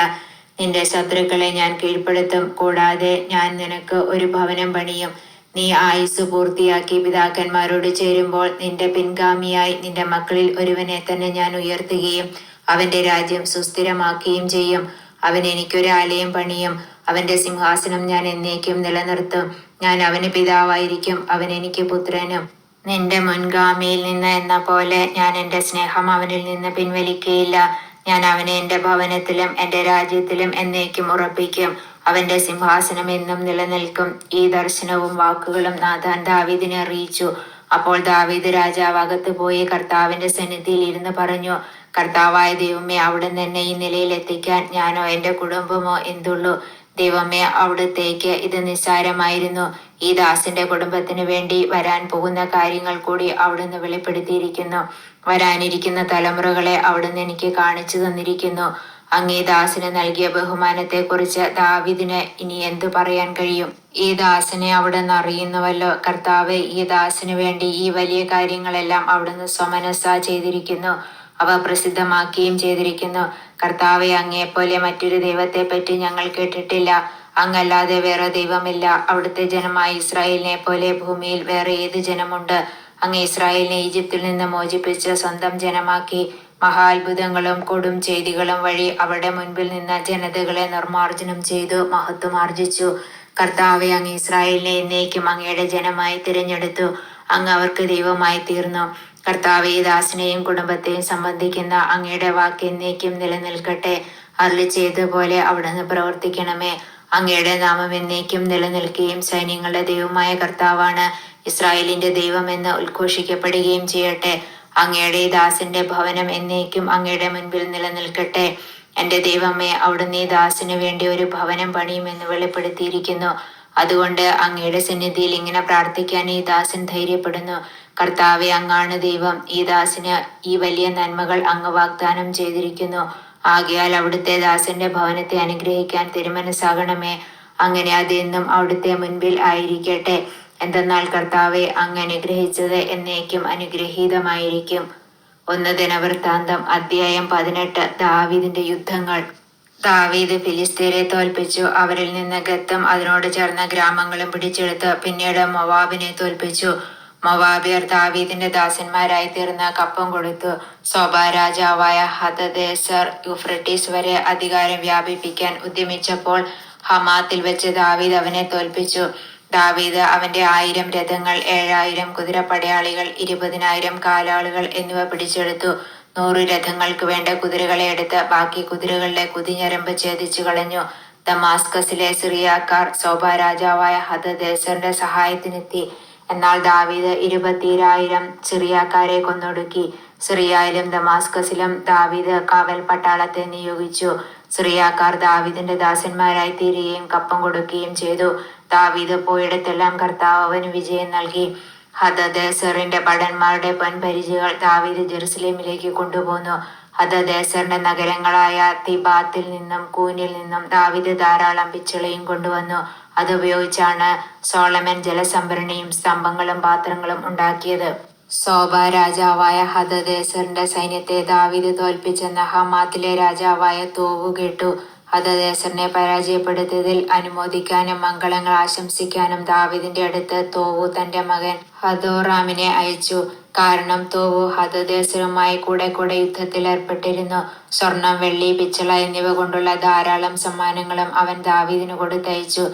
നിന്റെ ശത്രുക്കളെ ഞാൻ കീഴ്പ്പെടുത്തും. കൂടാതെ ഞാൻ നിനക്ക് ഒരു ഭവനം പണിയും. നീ ആയുസ് പൂർത്തിയാക്കി പിതാക്കന്മാരോട് ചേരുമ്പോൾ നിന്റെ പിൻഗാമിയായി നിന്റെ മക്കളിൽ ഒരുവനെ തന്നെ ഞാൻ ഉയർത്തുകയും അവന്റെ രാജ്യം സുസ്ഥിരമാക്കുകയും ചെയ്യും. അവൻ എനിക്കൊരു ആലയം പണിയും. അവന്റെ സിംഹാസനം ഞാൻ എന്നേക്കും നിലനിർത്തും. ഞാൻ അവന് പിതാവായിരിക്കും, അവൻ എനിക്ക് പുത്രനും. നിന്റെ മുൻഗാമിയിൽ നിന്ന് എന്ന പോലെ ഞാൻ എന്റെ സ്നേഹം അവനിൽ നിന്ന് പിൻവലിക്കുകയില്ല. ഞാൻ അവനെ എന്റെ ഭവനത്തിലും എന്റെ രാജ്യത്തിലും എന്നേക്കും ഉറപ്പിക്കും. അവന്റെ സിംഹാസനം എന്നും നിലനിൽക്കും. ഈ ദർശനവും വാക്കുകളും നാഥാൻ ദാവീദിനെ അറിയിച്ചു. അപ്പോൾ ദാവീദ് രാജാവ് അകത്ത് പോയി കർത്താവിന്റെ സന്നിധിയിൽ ഇരുന്ന് പറഞ്ഞു, കർത്താവായ ദൈവമേ, അവിടുന്ന് എന്നെ ഈ നിലയിൽ എത്തിക്കാൻ ഞാനോ എന്റെ കുടുംബമോ എന്തുള്ളൂ? ദൈവമേ, അവിടുത്തേക്ക് ഇത് നിസ്സാരമായിരുന്നു. ഈ ദാസന്റെ കുടുംബത്തിന് വേണ്ടി വരാൻ പോകുന്ന കാര്യങ്ങൾ കൂടി അവിടുന്ന് വെളിപ്പെടുത്തിയിരിക്കുന്നു. വരാനിരിക്കുന്ന തലമുറകളെ അവിടുന്ന് എനിക്ക് കാണിച്ചു തന്നിരിക്കുന്നു. അങ്ങേ ദാസന് നൽകിയ ബഹുമാനത്തെക്കുറിച്ച് ദാവീദിന് ഇനി എന്തു പറയാൻ കഴിയും? ഈ ദാസനെ അവിടുന്ന് അറിയുന്നുവല്ലോ. കർത്താവെ, ഈ ദാസന് വേണ്ടി ഈ വലിയ കാര്യങ്ങളെല്ലാം അവിടുന്ന് സ്വമനസ്സാ ചെയ്തിരിക്കുന്നു. അവ പ്രസിദ്ധമാക്കുകയും ചെയ്തിരിക്കുന്നു. കർത്താവെ, അങ്ങയെപ്പോലെ മറ്റൊരു ദൈവത്തെ പറ്റി ഞങ്ങൾ കേട്ടിട്ടില്ല. അങ്ങല്ലാതെ വേറെ ദൈവമില്ല. അവിടുത്തെ ജനമായ ഇസ്രായേലിനെ പോലെ ഭൂമിയിൽ വേറെ ഏത് ജനമുണ്ട്? അങ്ങ് ഇസ്രായേലിനെ ഈജിപ്തിൽ നിന്ന് മോചിപ്പിച്ച് സ്വന്തം ജനമാക്കി. മഹാത്ഭുതങ്ങളും കൊടും ചെയ്തികളും വഴി അവരുടെ മുൻപിൽ നിന്ന് ജനതകളെ നിർമ്മാർജ്ജനം ചെയ്തു മഹത്വമാർജിച്ചു. കർത്താവെ, അങ്ങ് ഇസ്രായേലിനെ എന്നേക്കും അങ്ങയുടെ ജനമായി തിരഞ്ഞെടുത്തു. അങ്ങ് അവർക്ക് ദൈവമായി തീർന്നു. കർത്താവെ, ദാസനെയും കുടുംബത്തെയും സംബന്ധിക്കുന്ന അങ്ങയുടെ വാക്ക് എന്നേക്കും നിലനിൽക്കട്ടെ. അരുളിച്ചെയ്തതുപോലെ അവിടുന്ന് പ്രവർത്തിക്കണമേ. അങ്ങയുടെ നാമം എന്നേക്കും നിലനിൽക്കുകയും സൈന്യങ്ങളുടെ ദൈവമായ കർത്താവാണ് ഇസ്രായേലിന്റെ ദൈവമെന്ന് ഉദ്ഘോഷിക്കപ്പെടുകയും ചെയ്യട്ടെ. അങ്ങയുടെ ദാസന്റെ ഭവനം എന്നേക്കും അങ്ങയുടെ മുൻപിൽ നിലനിൽക്കട്ടെ. എന്റെ ദൈവമേ, അവിടുന്ന് ഈ ദാസന് വേണ്ടി ഒരു ഭവനം പണിയുമെന്ന് വെളിപ്പെടുത്തിയിരിക്കുന്നു. അതുകൊണ്ട് അങ്ങയുടെ സന്നിധിയിൽ ഇങ്ങനെ പ്രാർത്ഥിക്കാൻ ഈ ദാസൻ ധൈര്യപ്പെടുന്നു. കർത്താവെ, അങ്ങാണ് ദൈവം. ഈ ദാസന് ഈ വലിയ നന്മകൾ അങ്ങ് വാഗ്ദാനം ചെയ്തിരിക്കുന്നു. ആകയാൽ അവിടുത്തെ ദാസന്റെ ഭവനത്തെ അനുഗ്രഹിക്കാൻ തിരുമനസ്സാകണമേ. അങ്ങനെ അതെന്നും അവിടുത്തെ മുൻപിൽ ആയിരിക്കട്ടെ. എന്തെന്നാൽ കർത്താവെ, അങ്ങ് അനുഗ്രഹിച്ചത് എന്നേക്കും അനുഗ്രഹീതമായിരിക്കും. 1 ദിനവൃത്താന്തം അധ്യായം 18. ദാവീദിന്റെ യുദ്ധങ്ങൾ. ദാവീദ് ഫിലിസ്ത്യരെ തോൽപ്പിച്ചു. അവരിൽ നിന്ന് ഗത്തും അതിനോട് ചേർന്ന ഗ്രാമങ്ങളും പിടിച്ചെടുത്ത് പിന്നീട് മൊവാബിനെ തോൽപ്പിച്ചു. മൊവാബിയർ ദാവീദിന്റെ ദാസന്മാരായി തീർന്ന് കപ്പം കൊടുത്തു. സോബ രാജാവായ ഹദദേസർ യൂഫ്രട്ടീസ് വരെ അധികാരം വ്യാപിപ്പിക്കാൻ ഉദ്യമിച്ചപ്പോൾ ഹമാത്തിൽ വെച്ച് ദാവീദ് അവനെ തോൽപ്പിച്ചു. ദാവീദ് അവന്റെ 1000 രഥങ്ങൾ, 7000 കുതിരപ്പടയാളികൾ, 20,000 കാലാളുകൾ എന്നിവ പിടിച്ചെടുത്തു. 100 രഥങ്ങൾക്ക് വേണ്ട കുതിരകളെ എടുത്ത് ബാക്കി കുതിരകളുടെ കുതിഞ്ഞരമ്പ് ഛേദിച്ചു കളഞ്ഞു. ദമാസ്കസിലെ സിറിയാക്കാർ സോബ രാജാവായ ഹദദേസറിന്റെ സഹായത്തിനെത്തി. എന്നാൽ ദാവീദ് 20,000 സിറിയാക്കാരെ കൊന്നൊടുക്കി. സിറിയയിലും ദമാസ്കസിലും ദാവീദ് കാവൽ പട്ടാളത്തെ നിയോഗിച്ചു. സിറിയാക്കാർ ദാവീദിന്റെ ദാസന്മാരായി തീരുകയും കപ്പം കൊടുക്കുകയും ചെയ്തു. ദാവീദ് പോയിടത്തെല്ലാം കർത്താവ് അവന് വിജയം നൽകി. ഹദദേസറിന്റെ ഭടന്മാരുടെ പൊൻപരിചകൾ ദാവീദ് ജെറുസലേമിലേക്ക് കൊണ്ടുപോന്നു. ഹദദേസറിന്റെ നഗരങ്ങളായ തിബാത്തിൽ നിന്നും കൂനിൽ നിന്നും ദാവീദ് ധാരാളം പിച്ചളയും കൊണ്ടുവന്നു. അതുപയോഗിച്ചാണ് സോളമൻ ജലസംഭരണിയും സ്തംഭങ്ങളും പാത്രങ്ങളും ഉണ്ടാക്കിയത്. സോബ രാജാവായ ഹദദേസറിന്റെ സൈന്യത്തെ ദാവീദ് തോൽപ്പിച്ചെന്ന് ഹമാത്തിലെ രാജാവായ തോവു കേട്ടു. ഹദദേസറിനെ പരാജയപ്പെടുത്തിയതിൽ അനുമോദിക്കാനും മംഗളങ്ങൾ ആശംസിക്കാനും ദാവീദിന്റെ അടുത്ത് തോവു തന്റെ മകൻ ഹദോറാമിനെ അയച്ചു. കാരണം തോവു ഹദദേസറുമായി കൂടെ കൂടെ യുദ്ധത്തിൽ ഏർപ്പെട്ടിരുന്നു. സ്വർണം, വെള്ളി, പിച്ചള എന്നിവ കൊണ്ടുള്ള ധാരാളം സമ്മാനങ്ങളും അവൻ ദാവീദിന് കൊടുത്തയച്ചു.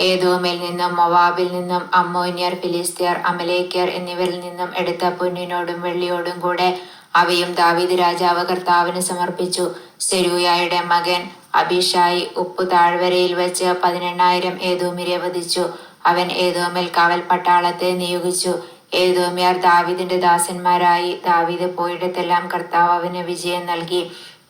ഏദോമിൽ നിന്നും മൊവാബിൽ നിന്നും അമ്മോന്യർ, ഫിലിസ്ത്യർ, അമലേക്യർ എന്നിവരിൽ നിന്നും എടുത്ത പൊന്നിനോടും വെള്ളിയോടും കൂടെ അവയും ദാവീദ് രാജാവ് കർത്താവിന് സമർപ്പിച്ചു. സെരൂയായുടെ മകൻ അബീഷായി ഉപ്പു താഴ്വരയിൽ വെച്ച് 18,000 ഏദോമ്യരെ വധിച്ചു. അവൻ ഏദോമിൽ കാവൽ പട്ടാളത്തെ നിയോഗിച്ചു. ഏദോമ്യർ ദാവീദിന്റെ ദാസന്മാരായി. ദാവീദ് പോയിടത്തെല്ലാം കർത്താവ് അവന് വിജയം നൽകി.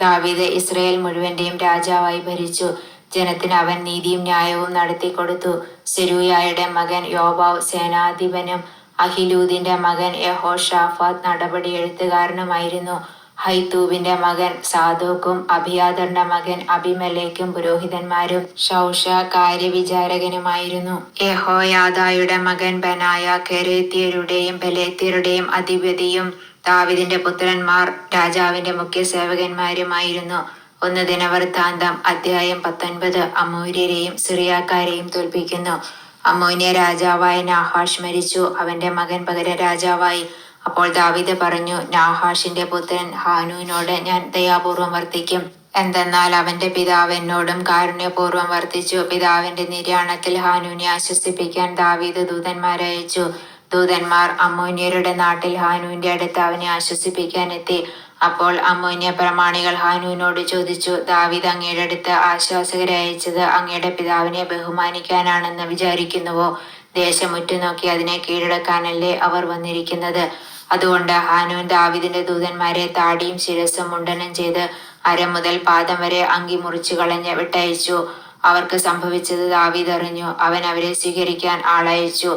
ദാവീദ് ഇസ്രായേൽ മുഴുവന്റെയും രാജാവായി ഭരിച്ചു. ജനത്തിന് അവൻ നീതിയും ന്യായവും നടത്തിക്കൊടുത്തു. സെരൂയായുടെ മകൻ യോവാബ് സേനാധിപനും അഹിലൂദിന്റെ മകൻ യഹോഷാഫാത്ത് നടപടി എഴുത്തുകാരനുമായിരുന്നു. ഹൈത്തൂബിന്റെ മകൻ സാദോക്കും അബിയാദറിന്റെ മകൻ അബിമേലെക്കും പുരോഹിതന്മാരും ശൗഷ കാര്യവിചാരകനുമായിരുന്നു. യഹോയാദായുടെ മകൻ ബനായ കെരേത്യരുടെയും പെലേത്യരുടെയും അധിപതിയും ദാവീദിന്റെ പുത്രന്മാർ രാജാവിന്റെ മുഖ്യ സേവകന്മാരുമായിരുന്നു. 1 ദിനവൃത്താന്തം അധ്യായം 19. അമ്മോന്യരെയും സിറിയാക്കാരെയും തോൽപ്പിക്കുന്നു. അമ്മോന്യ രാജാവായ നാഹാഷ് മരിച്ചു. അവന്റെ മകൻ പകരം രാജാവായി. അപ്പോൾ ദാവീദ് പറഞ്ഞു, നാഹാഷിന്റെ പുത്രൻ ഹാനൂനോട് ഞാൻ ദയാപൂർവം വർത്തിക്കും. എന്തെന്നാൽ അവന്റെ പിതാവ് എന്നോടും കാരുണ്യപൂർവ്വം വർത്തിച്ചു. പിതാവിന്റെ നിര്യാണത്തിൽ ഹാനൂനെ ആശ്വസിപ്പിക്കാൻ ദാവീദ് ദൂതന്മാരെ അയച്ചു. ദൂതന്മാർ അമ്മോന്യരുടെ നാട്ടിൽ ഹാനൂന്റെ അടുത്ത് അവനെ ആശ്വസിപ്പിക്കാൻ എത്തി. അപ്പോൾ അമ്മോന്യ പ്രമാണികൾ ഹാനൂനോട് ചോദിച്ചു, ദാവീദ് അങ്ങയുടെ അടുത്ത് ആശ്വാസകരെ അയച്ചത് അങ്ങയുടെ പിതാവിനെ ബഹുമാനിക്കാനാണെന്ന് വിചാരിക്കുന്നുവോ? ദേശം ഉറ്റുനോക്കി അതിനെ കീഴടക്കാനല്ലേ അവർ വന്നിരിക്കുന്നത്? അതുകൊണ്ട് ഹാനൂൻ ദാവീദിന്റെ ദൂതന്മാരെ താടിയും ശിരസ്സും മുണ്ടനം ചെയ്ത് അര മുതൽ പാദം വരെ അങ്കി മുറിച്ചു കളഞ്ഞ് വിട്ടയച്ചു. അവർക്ക് സംഭവിച്ചത് ദാവീദ് അറിഞ്ഞു. അവൻ അവരെ സ്വീകരിക്കാൻ ആളയച്ചു.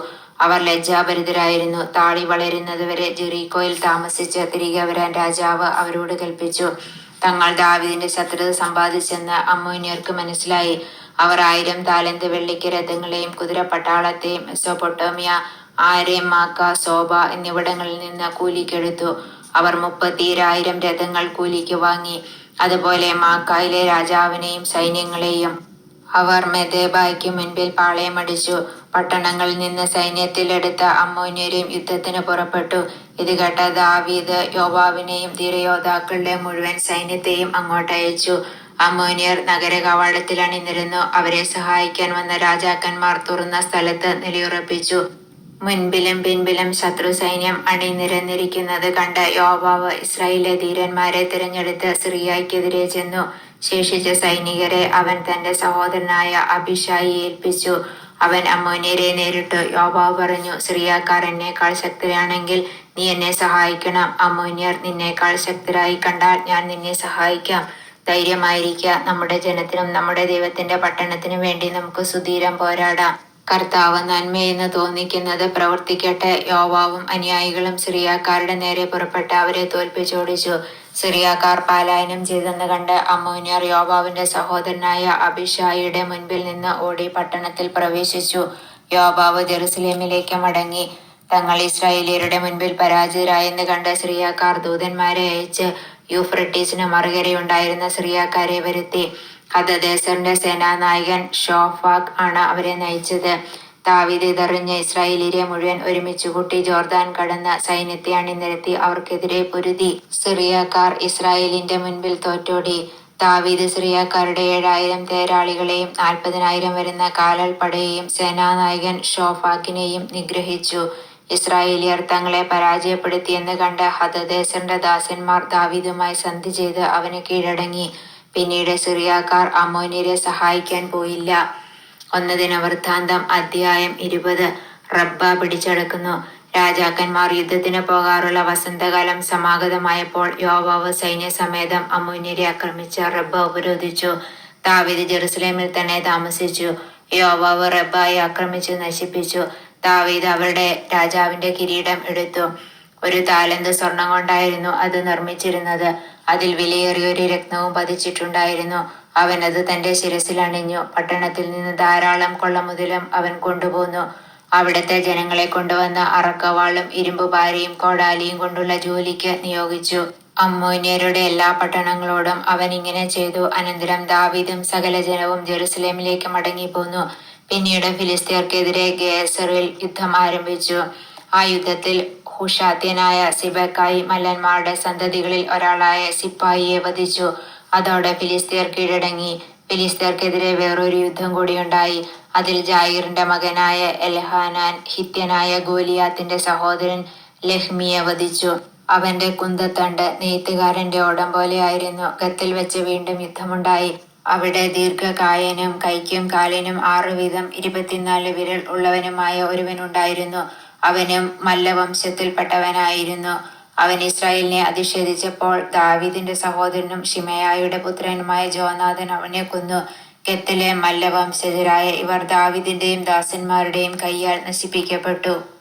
അവർ ലജ്ജാഭരിതരായിരുന്നു. താടി വളരുന്നതുവരെ ജെറീക്കോയിൽ താമസിച്ച് തിരികെ വരാൻ രാജാവ് അവരോട് കൽപ്പിച്ചു. തങ്ങൾ ദാവീദിന്റെ ശത്രുത സമ്പാദിച്ചെന്ന് അമ്മോന്യർക്ക് മനസ്സിലായി. അവർ 1000 താലന്ത് വെള്ളിക്ക് രഥങ്ങളെയും കുതിരപ്പട്ടാളത്തെയും മെസൊപ്പൊട്ടേമിയ, ആരേം, മാക്ക, സോബ എന്നിവിടങ്ങളിൽ നിന്ന് കൂലിക്കെടുത്തു. അവർ 30,000 രഥങ്ങൾ കൂലിക്ക് വാങ്ങി. അതുപോലെ മാക്കായിലെ രാജാവിനെയും സൈന്യങ്ങളെയും അവർ മെദേബായ്ക്ക് മുൻപിൽ പാളയമടിച്ചു. പട്ടണങ്ങളിൽ നിന്ന് സൈന്യത്തിലെടുത്ത അമ്മോന്യരും യുദ്ധത്തിന് പുറപ്പെട്ടു. ഇത് കേട്ട ദാവീദ് യോവാബിനെയും ധീരയോദ്ധാക്കളുടെ മുഴുവൻ സൈന്യത്തെയും അങ്ങോട്ടയച്ചു. അമ്മോന്യർ നഗര കവാടത്തിൽ അണിനിരന്നു. അവരെ സഹായിക്കാൻ വന്ന രാജാക്കന്മാർ തുറന്ന സ്ഥലത്ത് നിലയുറപ്പിച്ചു. മുൻപിലും പിൻപിലും ശത്രു സൈന്യം അണിനിരന്നിരിക്കുന്നത് കണ്ട് യോവാബ് ഇസ്രായേലിലെ ധീരന്മാരെ തിരഞ്ഞെടുത്ത് സിറിയയ്ക്കെതിരെ ചെന്നു. ശേഷിച്ച സൈനികരെ അവൻ തന്റെ സഹോദരനായ അബീഷായിയെ ഏൽപ്പിച്ചു. അവൻ അമ്മോന്യരെ നേരിട്ടു. യോവാബ് പറഞ്ഞു, സിറിയക്കാർ എന്നേക്കാൾ ശക്തരാണെങ്കിൽ നീ എന്നെ സഹായിക്കണം. അമ്മോന്യർ നിന്നേക്കാൾ ശക്തരായി കണ്ടാൽ ഞാൻ നിന്നെ സഹായിക്കാം. ധൈര്യമായിരിക്കുക. നമ്മുടെ ജനത്തിനും നമ്മുടെ ദൈവത്തിന്റെ പട്ടണത്തിനും വേണ്ടി നമുക്ക് സുധീരം പോരാടാം. കർത്താവ് നന്മയെന്ന് തോന്നിക്കുന്നത് പ്രവർത്തിക്കട്ടെ. യോവാബും അനുയായികളും സിറിയക്കാരുടെ നേരെ പുറപ്പെട്ട് അവരെ തോൽപ്പിച്ചോടിച്ചു. സിറിയക്കാർ പലായനം ചെയ്തെന്ന് കണ്ട് അമ്മോന്യർ യോവാബിന്റെ സഹോദരനായ അബീഷായിയുടെ മുൻപിൽ നിന്ന് ഓടി പട്ടണത്തിൽ പ്രവേശിച്ചു. യോവാബ് ജെറുസലേമിലേക്ക് മടങ്ങി. തങ്ങൾ ഇസ്രായേലിയരുടെ മുൻപിൽ പരാജിതരായെന്ന് കണ്ട് സിറിയക്കാർ ദൂതന്മാരെ അയച്ച് യൂഫ്രട്ടീസിന് മറുകരയുണ്ടായിരുന്ന സിറിയക്കാരെ വരുത്തി. ഹദദേസറിന്റെ സേനാനായകൻ ഷോഫാക്ക് ആണ് അവരെ നയിച്ചത്. ദാവീദ് ഇതറിഞ്ഞ് ഇസ്രായേലിയരെ മുഴുവൻ ഒരുമിച്ച് കൂട്ടി ജോർദാൻ കടന്ന് സൈന്യത്തെ അണിനിരത്തി അവർക്കെതിരെ പൊരുതി. സിറിയക്കാർ ഇസ്രായേലിന്റെ മുൻപിൽ തോറ്റോടി. ദാവീദ് സിറിയക്കാരുടെ 7,000 തേരാളികളെയും 40,000 വരുന്ന കാലാൾപ്പടയെയും സേനാനായകൻ ഷോഫാക്കിനെയും നിഗ്രഹിച്ചു. ഇസ്രായേലിയർ തങ്ങളെ പരാജയപ്പെടുത്തിയെന്ന് കണ്ട് ഹദദേസറിന്റെ ദാസന്മാർ ദാവീദുമായി സന്ധി ചെയ്ത് അവന് കീഴടങ്ങി. പിന്നീട് സിറിയക്കാർ അമ്മോന്യരെ സഹായിക്കാൻ പോയില്ല. 1 ദിനവൃത്താന്തം അധ്യായം 20. റബ്ബ പിടിച്ചടക്കുന്നു. രാജാക്കന്മാർ യുദ്ധത്തിന് പോകാറുള്ള വസന്തകാലം സമാഗതമായപ്പോൾ യോവാബ് സൈന്യസമേതം അമ്മോന്യരെ ആക്രമിച്ച് റബ്ബ ഉപരോധിച്ചു. ദാവീദ് ജെറുസലേമിൽ തന്നെ താമസിച്ചു. യോവാബ് റബ്ബയെ ആക്രമിച്ച് നശിപ്പിച്ചു. ദാവീദ് അവരുടെ രാജാവിന്റെ കിരീടം എടുത്തു. 1 താലന്ത് സ്വർണം കൊണ്ടായിരുന്നു അത് നിർമ്മിച്ചിരുന്നത്. അതിൽ വിലയേറിയൊരു രത്നവും പതിച്ചിട്ടുണ്ടായിരുന്നു. അവൻ അത് തന്റെ ശിരസിൽ അണിഞ്ഞു. പട്ടണത്തിൽ നിന്ന് ധാരാളം കൊള്ളമുതലും അവൻ കൊണ്ടുപോന്നു. അവിടുത്തെ ജനങ്ങളെ കൊണ്ടുവന്ന അറക്കവാളും ഇരുമ്പുപാരയും കോടാലിയും കൊണ്ടുള്ള ജോലിക്ക് നിയോഗിച്ചു. അമ്മോന്യരുടെ എല്ലാ പട്ടണങ്ങളോടും അവൻ ഇങ്ങനെ ചെയ്തു. അനന്തരം ദാവീദും സകല ജനവും ജെറുസലേമിലേക്ക് മടങ്ങിപ്പോന്നു. പിന്നീട് ഫിലിസ്ത്യർക്കെതിരെ ഗേസറിൽ യുദ്ധം ആരംഭിച്ചു. ആ യുദ്ധത്തിൽ ഹുഷാത്യനായ സിബെക്കായി മല്ലന്മാരുടെ സന്തതികളിൽ ഒരാളായ സിപ്പായിയെ വധിച്ചു. അതോടെ ഫിലിസ്ത്യർ കീഴടങ്ങി. ഫിലിസ്ത്യർക്കെതിരെ വേറൊരു യുദ്ധം കൂടിയുണ്ടായി. അതിൽ ജായിറിന്റെ മകനായ എൽഹാനാൻ ഹിത്യനായ ഗോലിയാത്തിന്റെ സഹോദരൻ ലഹ്മിയെ വധിച്ചു. അവന്റെ കുന്തത്തണ്ട് നെയ്ത്തുകാരന്റെ ഓടം പോലെയായിരുന്നു. ഗത്തിൽ വെച്ച് വീണ്ടും യുദ്ധമുണ്ടായി. അവിടെ ദീർഘകായനും കൈക്കും കാലിനും 6 വീതം 24 വിരൽ ഉള്ളവനുമായ ഒരുവനുണ്ടായിരുന്നു. അവനും മല്ലവംശത്തിൽപ്പെട്ടവനായിരുന്നു. അവൻ ഇസ്രായേലിനെ അധിക്ഷേപിച്ചപ്പോൾ ദാവീദിന്റെ സഹോദരനും ശിമെയായുടെ പുത്രനുമായ ജോനാഥൻ അവനെ കൊന്നു. ഗത്തിലെ മല്ലവംശജരായ ഇവർ ദാവീദിന്റെയും ദാസന്മാരുടെയും കയ്യാൽ നശിപ്പിക്കപ്പെട്ടു.